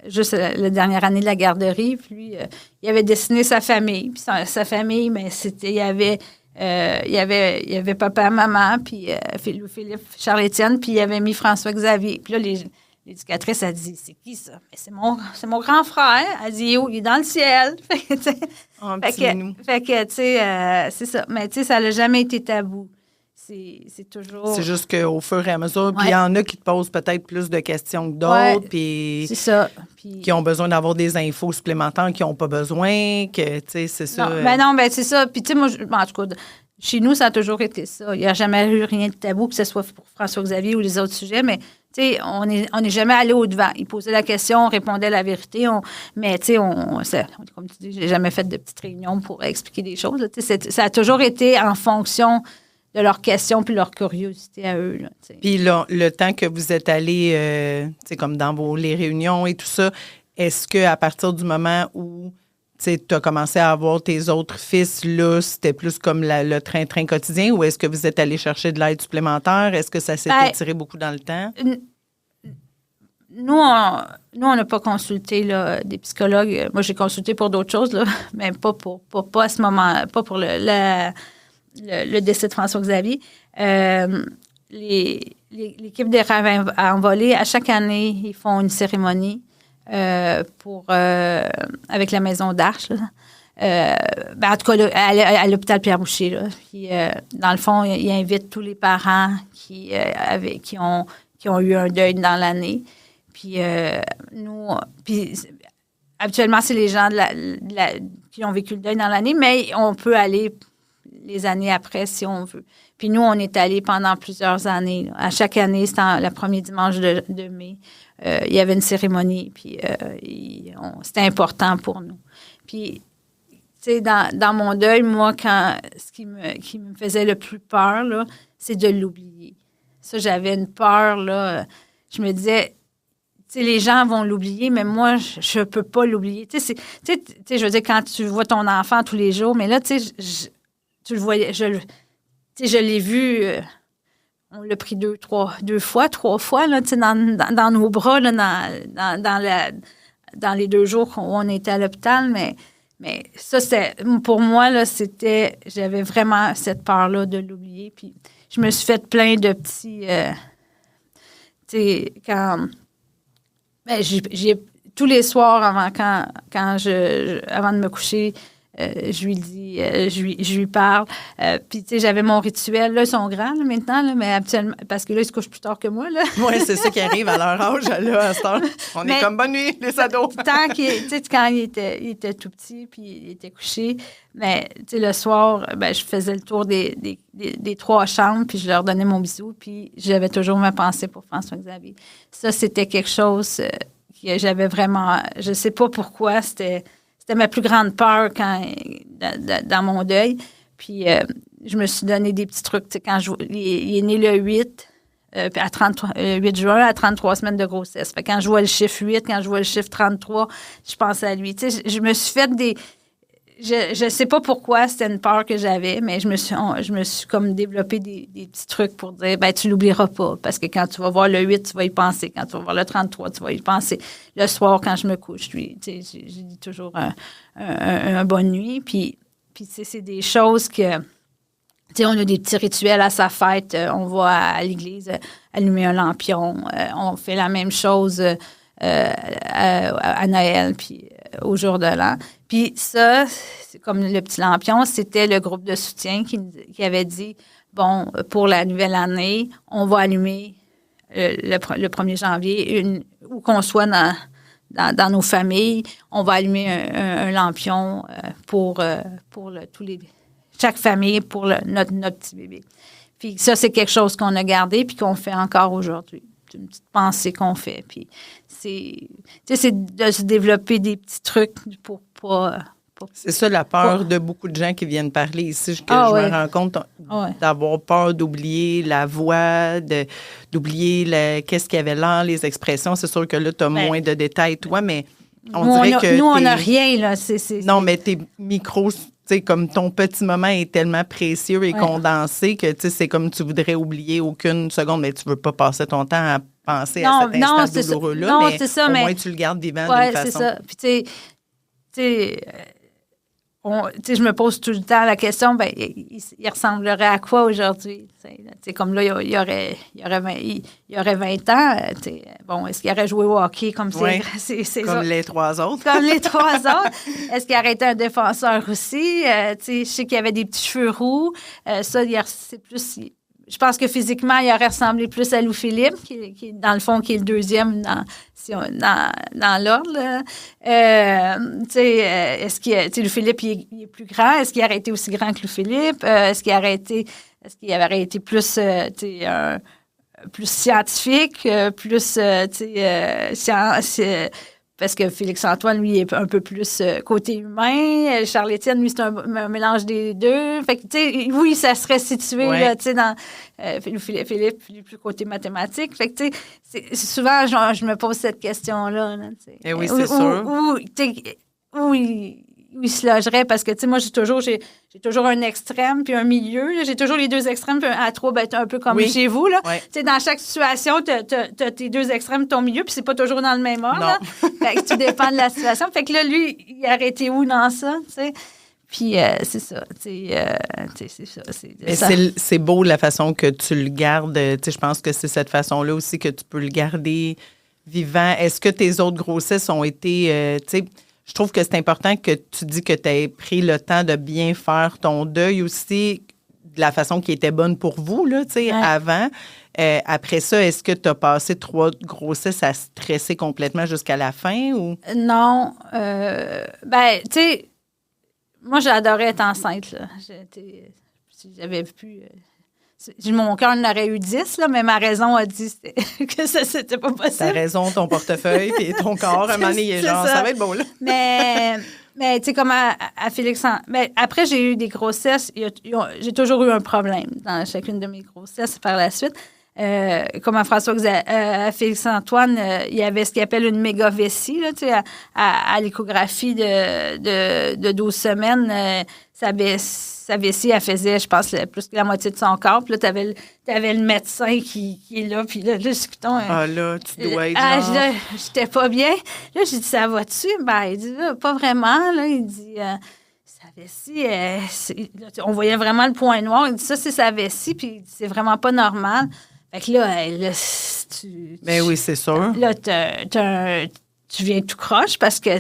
juste la dernière année de la garderie. Puis lui, il avait dessiné sa famille. Puis sa famille, mais il y avait papa, maman, puis Philippe, Charles-Étienne, puis il avait mis François-Xavier. Puis là, l'éducatrice a dit, c'est qui ça? Mais c'est mon grand frère. Elle dit, oh, il est dans le ciel. Fait que, tu sais, c'est ça. Mais tu sais, ça n'a jamais été tabou. C'est toujours...
C'est juste qu'au fur et à mesure, puis il y en a qui te posent peut-être plus de questions que d'autres, puis...
C'est ça. Puis...
qui ont besoin d'avoir des infos supplémentaires, qui n'ont pas besoin, que, tu sais, c'est ça.
Non, c'est ça. Puis, tu sais, moi, en tout cas, chez nous, ça a toujours été ça. Il n'y a jamais eu rien de tabou, que ce soit pour François-Xavier ou les autres sujets, mais... Tu sais, on n'est jamais allé au-devant. Ils posaient la question, on répondait la vérité. Mais, tu sais, comme tu dis, j'ai jamais fait de petites réunions pour expliquer des choses. Ça a toujours été en fonction de leurs questions puis leur curiosité à eux. Là,
puis le temps que vous êtes allés, tu sais, comme dans les réunions et tout ça, est-ce qu'à partir du moment où tu as commencé à avoir tes autres fils, là, c'était plus comme le train-train quotidien, ou est-ce que vous êtes allé chercher de l'aide supplémentaire? Est-ce que ça s'est étiré beaucoup dans le temps?
Nous, on n'a pas consulté là, des psychologues. Moi, j'ai consulté pour d'autres choses, là, mais pas à ce moment, pas pour le décès de François-Xavier. L'équipe des rêves envolés, à chaque année, ils font une cérémonie avec la Maison d'Arche. En tout cas, là, à l'hôpital Pierre-Boucher. Là. Puis, dans le fond, il invite tous les parents qui ont eu un deuil dans l'année. Puis, habituellement, c'est les gens qui ont vécu le deuil dans l'année, mais on peut aller les années après si on veut. Puis nous, on est allés pendant plusieurs années. Là. À chaque année, c'était le premier dimanche de mai. Il y avait une cérémonie, puis c'était important pour nous. Puis, tu sais, dans mon deuil, moi, ce qui me faisait le plus peur, là, c'est de l'oublier. Ça, j'avais une peur, là. Je me disais, tu sais, les gens vont l'oublier, mais moi, je peux pas l'oublier. Tu sais, je veux dire, quand tu vois ton enfant tous les jours, mais là, tu sais, tu le voyais, je l'ai vu, on l'a pris trois fois, là, dans nos bras, là, dans les 2 jours où on était à l'hôpital, mais ça, pour moi, là, j'avais vraiment cette peur-là de l'oublier, puis je me suis fait plein de petits, tu sais, tous les soirs avant avant de me coucher, je lui dis, je lui parle. Puis, tu sais, j'avais mon rituel. Là, ils sont grands, là, maintenant, là, mais habituellement, parce que là, ils se couchent plus tard que moi, là.
Oui, c'est ça qui arrive à leur âge, là, à cette heure. On est comme bonne nuit, les ados.
Quand il était tout petit, puis il était couché, mais, tu sais, le soir, je faisais le tour des 3 chambres, puis je leur donnais mon bisou, puis j'avais toujours ma pensée pour François-Xavier. Ça, c'était quelque chose que j'avais vraiment... Je sais pas pourquoi, c'était ma plus grande peur dans mon deuil. Puis, je me suis donné des petits trucs. Quand il est né le 8, 8 juin, à 33 semaines de grossesse. Fait quand je vois le chiffre 8, quand je vois le chiffre 33, je pense à lui. Tu sais, je me suis fait des... Je sais pas pourquoi, c'était une peur que j'avais, mais je me suis comme développé des petits trucs pour dire, tu l'oublieras pas, parce que quand tu vas voir le 8, tu vas y penser. Quand tu vas voir le 33, tu vas y penser. Le soir, quand je me couche, j'ai dit toujours un bonne nuit. Puis c'est des choses que, tu sais, on a des petits rituels à sa fête. On va à l'église allumer un lampion. On fait la même chose à Noël, puis au jour de l'an. Puis ça, c'est comme le petit lampion, c'était le groupe de soutien qui avait dit, bon, pour la nouvelle année, on va allumer le 1er janvier, où qu'on soit dans nos familles, on va allumer un lampion pour chaque famille, pour notre petit bébé. Puis ça, c'est quelque chose qu'on a gardé puis qu'on fait encore aujourd'hui. C'est une petite pensée qu'on fait. Puis c'est de se développer des petits trucs pour pas...
C'est ça la peur de beaucoup de gens qui viennent parler ici, que je me rends compte d'avoir peur d'oublier la voix, d'oublier qu'est-ce qu'il y avait là, les expressions. C'est sûr que là, tu as moins de détails, toi, mais on dirait que...
Nous, on n'a rien, là.
Non, mais tes micros, tu sais, comme ton petit moment est tellement précieux et condensé que, tu sais, c'est comme tu voudrais oublier aucune seconde, mais tu veux pas passer ton temps à penser à cet instant douloureux-là, mais au moins tu le gardes vivant d'une façon. Oui, c'est ça.
Puis, tu sais... je me pose tout le temps la question, ben, il ressemblerait à quoi aujourd'hui? Comme là, il y aurait 20 ans. Bon, est-ce qu'il aurait joué au hockey comme c'est
comme les 3 autres?
Comme les 3 autres. Est-ce qu'il aurait été un défenseur aussi? Je sais qu'il y avait des petits cheveux roux. Ça, c'est plus... Je pense que physiquement, il aurait ressemblé plus à Louis-Philippe, qui dans le fond, qui est le deuxième dans l'ordre. Est-ce que Louis-Philippe, il est plus grand? Est-ce qu'il aurait été aussi grand que Louis-Philippe? Est-ce qu'il aurait été plus, plus scientifique, plus, parce que Félix-Antoine, lui, est un peu plus côté humain. Charles-Étienne, lui, c'est un mélange des deux. Fait que, tu sais, oui, ça serait situé, là, tu sais, dans Philippe, lui, plus côté mathématique. Fait que, tu sais, souvent, je me pose cette question-là. Là,
et oui, c'est sûr.
Où il se logerait, parce que, tu sais, moi, j'ai toujours un extrême puis un milieu. Là. J'ai toujours les 2 extrêmes, puis à 3, ben, un peu comme chez vous. Là.
Ouais.
Tu sais, dans chaque situation, tu as tes 2 extrêmes, ton milieu, puis c'est pas toujours dans le même ordre. Là. Fait que tu dépends de la situation. Fait que là, lui, il aurait été où dans ça, tu sais? Puis c'est ça, c'est ça.
C'est beau la façon que tu le gardes. Tu sais, je pense que c'est cette façon-là aussi que tu peux le garder vivant. Est-ce que tes autres grossesses ont été, tu sais... Je trouve que c'est important que tu dis que tu aies pris le temps de bien faire ton deuil aussi, de la façon qui était bonne pour vous, là, tu sais, avant. Après ça, est-ce que tu as passé 3 grossesses à stresser complètement jusqu'à la fin ou?
Non. Ben, tu sais, moi, j'adorais être enceinte, là. Si j'avais pu... mon cœur en aurait eu 10, là, mais ma raison a dit que ça, c'était pas possible.
Ta raison, ton portefeuille et ton corps, à un moment donné, il est genre, ça va être beau, là.
Mais tu sais, comme à Félix... Mais après, j'ai eu des grossesses. J'ai toujours eu un problème dans chacune de mes grossesses par la suite. Comme à Félix-Antoine, il y avait ce qu'il appelle une méga-vessie, là, tu sais, à l'échographie de 12 semaines, sa vessie, elle faisait, je pense, plus que la moitié de son corps. Puis là, t'avais le médecin qui est là. Puis là, discutons.
Là, tu dois être
là, j'étais pas bien. Là, j'ai dit, ça va-tu? Ben, il dit, là, pas vraiment. Là, il dit, sa vessie, on voyait vraiment le point noir. Il dit, ça, c'est sa vessie. Puis c'est vraiment pas normal. Fait que là,
mais oui, c'est sûr.
Là, tu viens tout croche parce que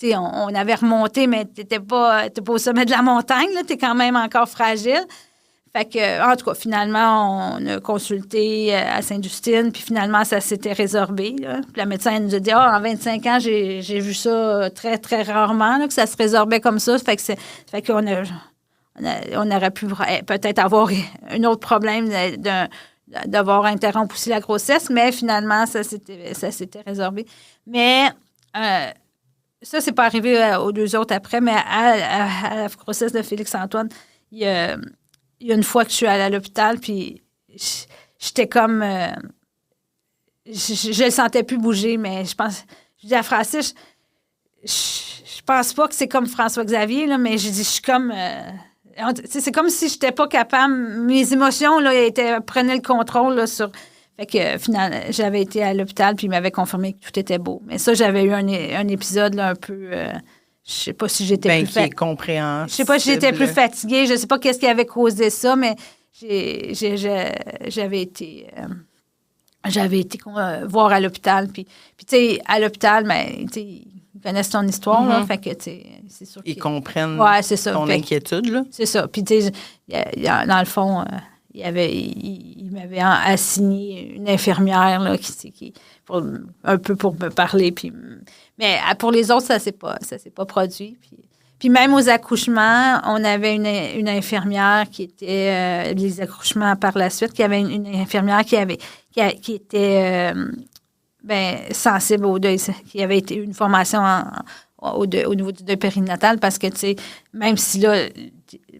on avait remonté, mais t'étais pas au sommet de la montagne. Tu es quand même encore fragile. Fait que, en tout cas, finalement, on a consulté à Sainte-Justine, puis finalement, ça s'était résorbé. Là. Puis la médecin nous a dit, en 25 ans, j'ai vu ça très, très rarement, là, que ça se résorbait comme ça. Fait qu'on on aurait pu peut-être avoir un autre problème d'avoir interrompu aussi la grossesse, mais finalement, ça s'était résorbé. Mais... ça, c'est pas arrivé aux 2 autres après, mais à la grossesse de Félix-Antoine, il y a une fois que je suis allée à l'hôpital, puis j'étais comme... je le sentais plus bouger, mais je dis à Francis, je pense pas que c'est comme François-Xavier, là, mais je dis, je suis comme... c'est comme si j'étais pas capable... Mes émotions, là, prenaient le contrôle, là, sur... Fait que, finalement, j'avais été à l'hôpital, puis il m'avait confirmé que tout était beau. Mais ça, j'avais eu un épisode, là, un peu... sais pas si j'étais plus
fatiguée. Je
sais pas si j'étais plus fatiguée. Je sais pas qu'est-ce qui avait causé ça, mais j'avais été voir à l'hôpital. Puis tu sais, à l'hôpital, ben, tu sais, ils connaissent ton histoire, là, fait que, tu sais, c'est sûr
ils comprennent ton inquiétude, là.
C'est ça. Puis, tu sais, dans le fond, il m'avait assigné une infirmière, là, un peu pour me parler. Puis, mais pour les autres, ça s'est pas produit. Puis même aux accouchements, on avait une infirmière qui était les accouchements par la suite, qui avait une infirmière qui était sensible au deuil, qui avait été une formation au niveau du deuil périnatal, parce que, tu sais, même si là,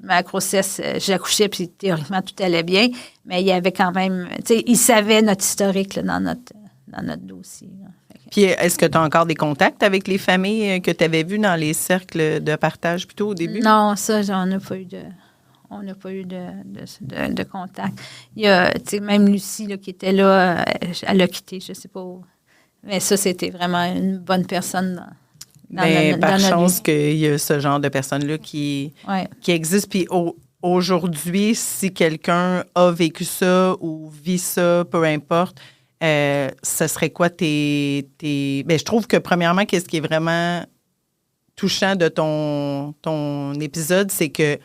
ma grossesse, j'accouchais, puis théoriquement, tout allait bien, mais il y avait quand même, tu sais, ils savaient notre historique là, dans notre dossier. Là.
Puis, est-ce que tu as encore des contacts avec les familles que tu avais vues dans les cercles de partage plutôt au début?
Non, ça, on n'a pas eu de contact. Il y a, tu sais, même Lucie, là, qui était là, elle a quitté, je ne sais pas où. Mais ça, c'était vraiment une bonne personne
par chance qu'il y a ce genre de personnes-là qui existent. Puis aujourd'hui, si quelqu'un a vécu ça ou vit ça, peu importe, ce serait quoi tes... Bien, je trouve que premièrement, qu'est-ce qui est vraiment touchant de ton épisode, c'est que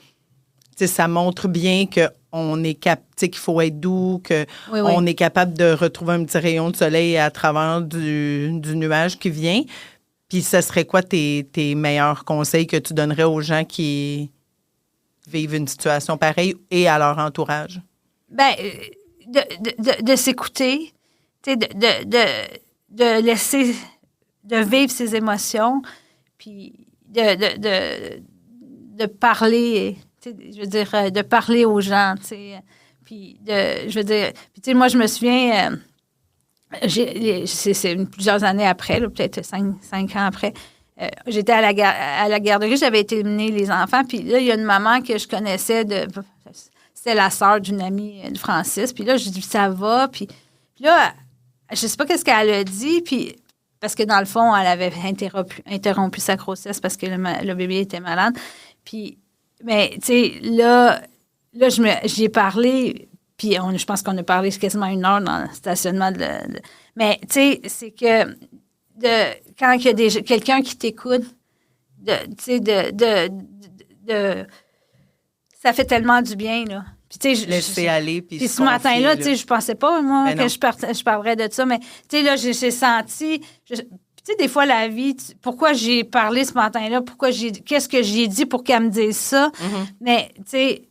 ça montre bien qu'on est qu'il faut être doux, qu'on est capable de retrouver un petit rayon de soleil à travers du nuage qui vient. Puis ce serait quoi tes meilleurs conseils que tu donnerais aux gens qui vivent une situation pareille et à leur entourage?
Bien, de s'écouter, de laisser, de vivre ses émotions, puis de parler, je veux dire, de parler aux gens, tu sais. Puis, je veux dire, puis tu sais, moi, je me souviens, c'est plusieurs années après, là, peut-être 5 ans après, j'étais à la garderie, j'avais été mener les enfants, puis là, il y a une maman que je connaissais, c'était la sœur d'une amie de Francis, puis là, je dis, ça va, puis là, je sais pas qu'est-ce qu'elle a dit, puis parce que dans le fond, elle avait interrompu sa grossesse parce que le bébé était malade, puis, mais, tu sais, là, j'y ai parlé, puis je pense qu'on a parlé quasiment 1 heure dans le stationnement. Mais, tu sais, c'est que quand il y a quelqu'un qui t'écoute, tu sais, ça fait tellement du bien, là. Puis, tu sais,
laisser aller, puis
ce matin-là, tu sais, je pensais pas, moi, que je parlerais de ça, mais, tu sais, là, j'ai senti... tu sais, des fois, la vie, pourquoi j'ai parlé ce matin-là, qu'est-ce que j'ai dit pour qu'elle me dise ça? Mm-hmm. Mais, tu sais,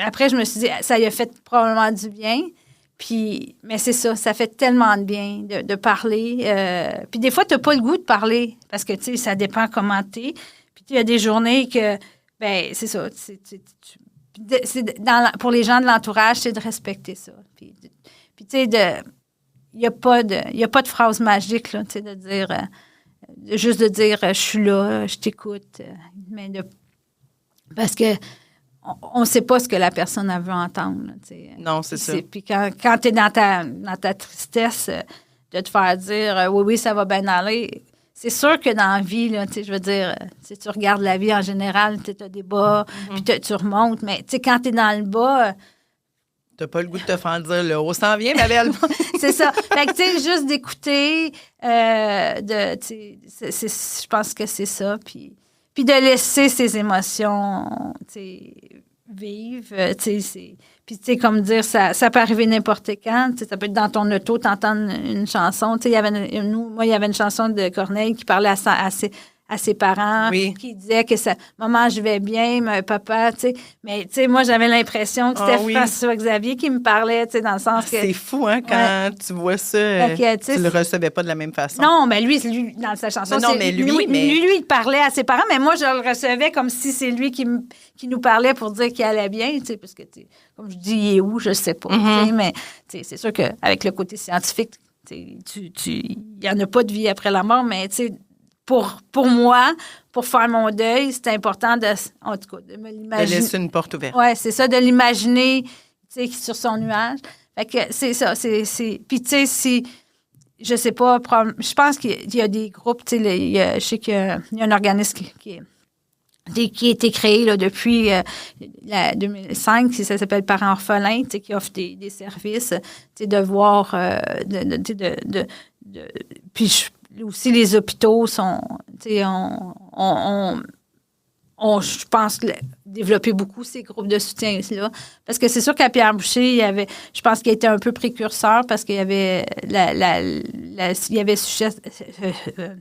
après, je me suis dit, ça lui a fait probablement du bien. Puis, mais c'est ça fait tellement de bien de parler. Puis des fois, tu n'as pas le goût de parler parce que, tu sais, ça dépend comment tu es. Puis il y a des journées que, ben c'est ça. Pour les gens de l'entourage, c'est de respecter ça. Puis tu sais, il n'y a pas de phrase magique, là, tu sais, de dire, juste de dire, je suis là, je t'écoute. Mais parce que on ne sait pas ce que la personne veut entendre. Là,
non, c'est ça.
Puis quand tu es dans ta tristesse, de te faire dire oui, ça va bien aller, c'est sûr que dans la vie, là, je veux dire, si tu regardes la vie en général, tu as des bas, puis tu remontes, mais quand tu es dans le bas...
tu n'as pas le goût de te faire dire le haut s'en vient, ma belle.
C'est ça. Fait que, tu sais, juste d'écouter, je pense que c'est ça. Puis de laisser ses émotions, vivre, puis, tu sais, comme dire, ça peut arriver n'importe quand. Ça peut être dans ton auto, t'entendre une chanson. Tu sais, il y avait une chanson de Corneille qui parlait à ses parents, qui disaient que maman, je vais bien, mais papa, tu sais. Mais, tu sais, moi, j'avais l'impression que c'était François Xavier qui me parlait, tu sais, dans le sens que...
C'est fou, hein, quand tu vois ça, tu le recevais pas de la même façon.
Non, mais lui dans sa chanson, lui, il parlait à ses parents, mais moi, je le recevais comme si c'est lui qui nous parlait pour dire qu'il allait bien, tu sais, parce que, comme je dis, il est où, je sais pas, tu sais, mais, tu sais, c'est sûr qu'avec le côté scientifique, il n'y en a pas de vie après la mort, mais, tu sais, pour moi, pour faire mon deuil, c'est important en tout cas, de me l'imaginer.
De laisser une porte ouverte.
Oui, c'est ça, de l'imaginer, tu sais, sur son nuage. Fait que c'est ça, Puis, tu sais, je sais pas, je pense qu'il y a des groupes, tu sais, je sais qu'il y a un organisme qui a été créé là, depuis 2005, ça s'appelle Parents orphelins, tu sais, qui offre des services, tu sais, de voir, puis aussi les hôpitaux sont, tu sais, je pense, développer beaucoup ces groupes de soutien-là. Parce que c'est sûr qu'à Pierre-Boucher, je pense qu'il a été un peu précurseur parce qu'il y avait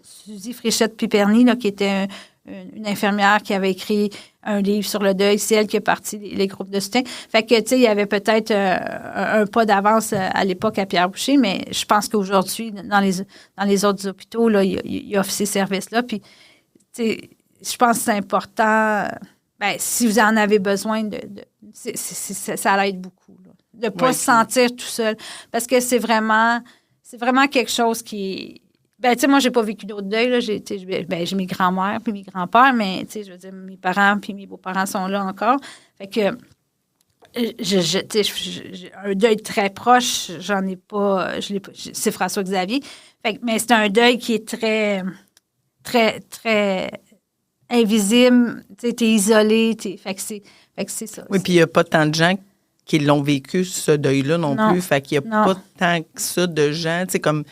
Suzy Fréchette-Piperny, là, qui était une infirmière qui avait écrit un livre sur le deuil. C'est elle qui a parti les groupes de soutien. Fait que, tu sais, il y avait peut-être un pas d'avance à l'époque à Pierre-Boucher, mais je pense qu'aujourd'hui, dans les autres hôpitaux, là, il offre ces services-là. Puis, tu sais, je pense que c'est important. Ben, si vous en avez besoin, ça l'aide beaucoup. Là, de ne pas se sentir tout seul. Parce que c'est vraiment quelque chose qui... Ben, tu sais, moi, j'ai pas vécu d'autres deuils. Là. J'ai mes grands-mères puis mes grands-pères, mais, tu sais, je veux dire, mes parents puis mes beaux-parents sont là encore. Fait que, un deuil très proche, j'en ai pas... c'est François Xavier. Fait que, mais c'est un deuil qui est très, très, très invisible. Tu sais, t'es isolé. Fait que c'est ça.
Oui, puis il n'y a pas tant de gens qui l'ont vécu, ce deuil-là non plus. Fait qu'il n'y a pas tant que ça de gens, tu sais, comme...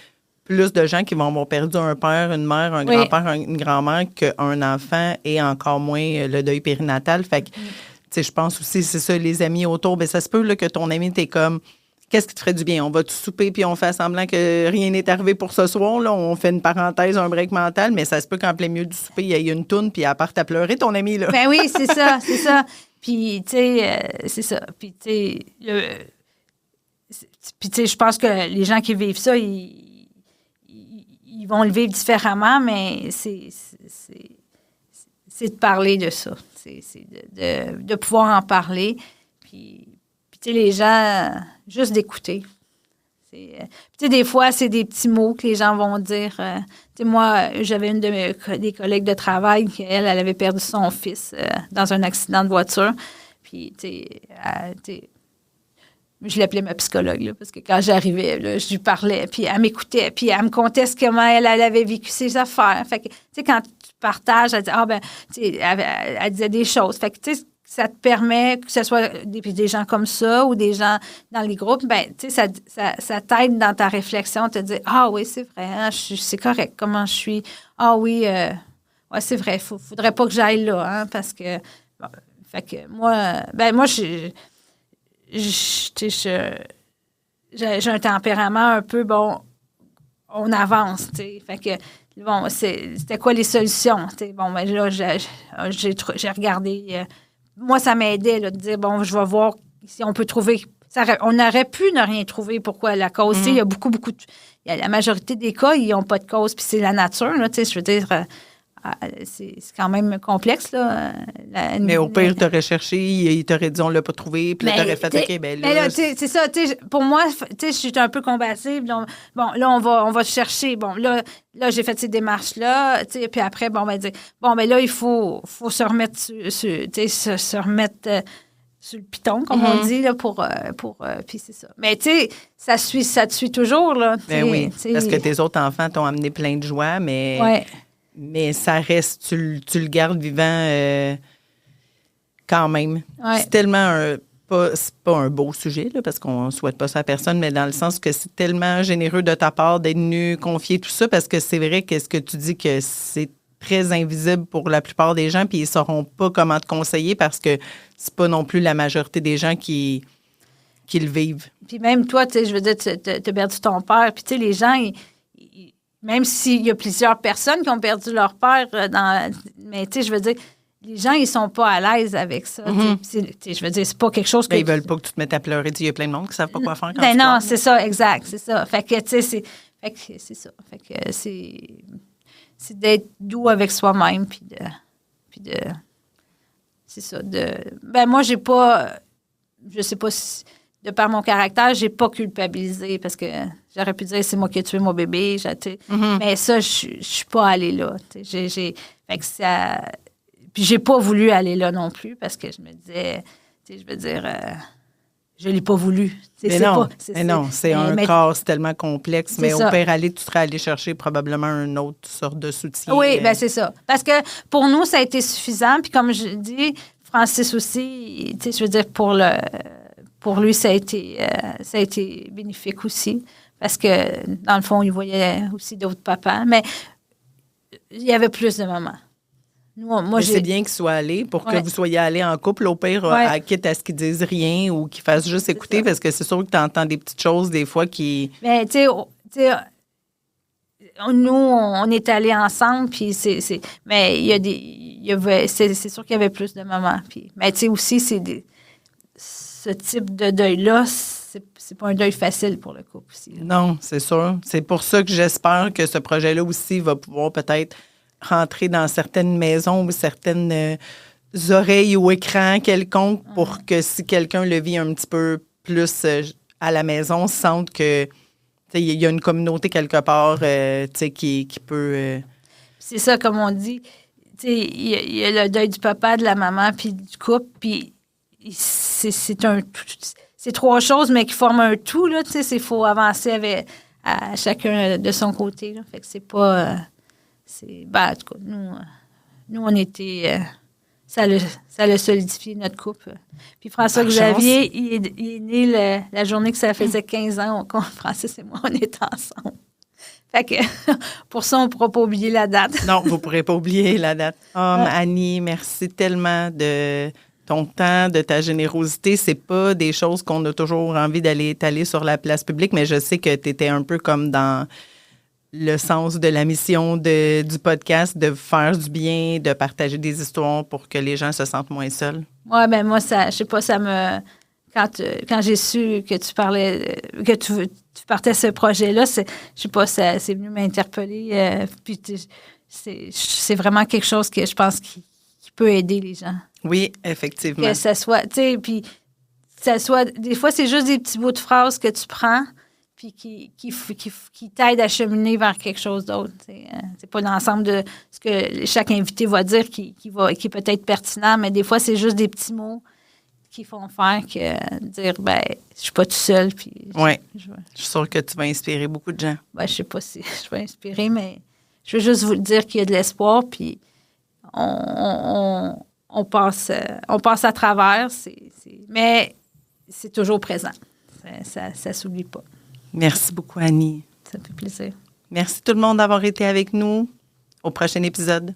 plus de gens qui vont avoir perdu un père, une mère, un grand-père, une grand-mère qu'un enfant et encore moins le deuil périnatal. Fait que, tu sais, je pense aussi, c'est ça, les amis autour, bien, ça se peut là, que ton ami, t'es comme, qu'est-ce qui te ferait du bien? On va tout souper puis on fait semblant que rien n'est arrivé pour ce soir. Là, on fait une parenthèse, un break mental, mais ça se peut qu'en plein milieu du souper, il y ait une toune puis elle parte à pleurer, ton ami, là.
Ben oui, c'est ça, c'est ça. Puis, tu sais, c'est ça. Puis, tu sais, je pense que les gens qui vivent ça, ils vont le vivre différemment, mais c'est de parler de ça. C'est de pouvoir en parler. Puis tu sais, les gens, juste d'écouter. Tu sais, des fois, c'est des petits mots que les gens vont dire. Tu sais, moi, j'avais une des collègues de travail qui, elle avait perdu son fils dans un accident de voiture. Puis, tu sais, je l'appelais ma psychologue, là, parce que quand j'arrivais, là, je lui parlais, puis elle m'écoutait, puis elle me contait comment elle avait vécu ses affaires. Fait que, tu sais, quand tu partages, elle dit, tu sais, elle disait des choses. Fait que, tu sais, ça te permet, que ce soit des gens comme ça ou des gens dans les groupes, ben, tu sais, ça t'aide dans ta réflexion, te dire, oui, c'est vrai, hein, c'est correct, comment je suis. Oui, ouais, c'est vrai, faudrait pas que j'aille là, hein, parce que, bon, fait que moi, j'ai un tempérament un peu, bon, on avance, tu sais. Fait que, bon, c'était quoi les solutions? T'sais? Bon, ben là, j'ai regardé. Moi, ça m'aidait là, de dire, bon, je vais voir si on peut trouver. On aurait pu ne rien trouver. Pourquoi la cause? Il y a beaucoup la majorité des cas, ils n'ont pas de cause, puis c'est la nature, là, tu sais, je veux dire. C'est quand même complexe, là.
Mais au pire, tu aurais cherché, il t'aurait dit, on l'a pas trouvé, puis là, t'aurais fait, OK, ben là...
Mais là, c'est ça, pour moi, je suis un peu combative. Bon, là, on va chercher. Bon, là j'ai fait ces démarches-là, puis après, bon, ben là, il faut se remettre se remettre sur le piton, comme on dit, là, pour puis c'est ça. Mais, tu sais, ça te suit toujours, là.
Ben oui, parce que tes autres enfants t'ont amené plein de joie, mais...
Ouais.
Mais ça reste, tu le gardes vivant quand même.
Ouais.
C'est tellement c'est pas un beau sujet, là, parce qu'on ne souhaite pas ça à personne, mais dans le sens que c'est tellement généreux de ta part d'être venu confier tout ça, parce que c'est vrai que ce que tu dis que c'est très invisible pour la plupart des gens, puis ils ne sauront pas comment te conseiller parce que c'est pas non plus la majorité des gens qui le vivent.
Puis même toi, tu sais, je veux dire, tu as perdu ton père, puis tu sais, les gens, même s'il y a plusieurs personnes qui ont perdu leur père, mais tu sais, je veux dire, les gens, ils sont pas à l'aise avec ça. Je veux dire, c'est pas quelque chose que...
Ils veulent pas que tu te mettes à pleurer. Il y a plein de monde qui savent pas quoi faire quand
tu
non,
pleures. C'est ça, exact, c'est ça. Fait que, tu sais, c'est ça. Fait que c'est d'être doux avec soi-même, puis de... C'est ça, ben moi, j'ai pas... Je sais pas si... De par mon caractère, j'ai pas culpabilisé parce que j'aurais pu dire c'est moi qui ai tué mon bébé. Mais ça, je suis pas allée là. Fait que ça... Puis j'ai pas voulu aller là non plus parce que je me disais, je veux dire, je ne l'ai pas voulu.
Mais non, c'est un corps, c'est tellement complexe. Mais
ça.
au pire, tu serais allé chercher probablement une autre sorte de soutien.
Oui, bien c'est ça. Parce que pour nous, ça a été suffisant. Puis comme je dis, Francis aussi, tu sais, je veux dire, pour lui, ça a été bénéfique aussi. Parce que, dans le fond, il voyait aussi d'autres papas. Mais il y avait plus de mamans.
C'est bien qu'il soit allé pour que vous soyez allés en couple, au pire, quitte à ce qu'ils disent rien ou qu'ils fassent juste écouter, parce que c'est sûr que tu entends des petites choses des fois qui...
Mais tu sais, nous, on est allés ensemble, puis mais c'est sûr qu'il y avait plus de mamans. Puis, mais tu sais aussi, ce type de deuil-là, c'est pas un deuil facile pour le couple aussi. Là.
Non, c'est sûr. C'est pour ça que j'espère que ce projet-là aussi va pouvoir peut-être rentrer dans certaines maisons ou certaines oreilles ou écrans quelconques pour que si quelqu'un le vit un petit peu plus à la maison, sente que il y a une communauté quelque part qui peut...
C'est ça, comme on dit. Il y a le deuil du papa, de la maman, puis du couple, puis c'est trois choses, mais qui forment un tout. Il faut avancer à chacun de son côté. Là. Fait que c'est pas... en tout cas, nous on était... ça l'a solidifié, notre couple. Puis François-Xavier, il est né la journée que ça faisait 15 ans. Francis et moi, on était ensemble. Fait que, pour ça, on ne pourra pas oublier la date.
Non, vous ne pourrez pas oublier la date. Annie, merci tellement de ton temps, de ta générosité. C'est pas des choses qu'on a toujours envie d'aller étaler sur la place publique, mais je sais que tu étais un peu comme dans le sens de la mission du podcast, de faire du bien, de partager des histoires pour que les gens se sentent moins seuls.
Oui, bien moi, ça, je sais pas, ça me... Quand j'ai su que tu parlais, que tu partais ce projet-là, je sais pas, c'est venu m'interpeller. Puis c'est vraiment quelque chose que je pense qui peut aider les gens.
Oui, effectivement.
Que ça soit, tu sais, puis ça soit... Des fois, c'est juste des petits bouts de phrases que tu prends puis qui t'aident à cheminer vers quelque chose d'autre. C'est pas l'ensemble de ce que chaque invité va dire qui est peut-être pertinent, mais des fois, c'est juste des petits mots qui font faire que dire, je suis pas tout seul.
Oui, je suis sûre que tu vas inspirer beaucoup de gens.
Je sais pas si je vais inspirer, mais je veux juste vous dire qu'il y a de l'espoir, puis on passe à travers, mais c'est toujours présent. Ça s'oublie pas.
Merci beaucoup, Annie.
Ça fait plaisir.
Merci tout le monde d'avoir été avec nous. Au prochain épisode.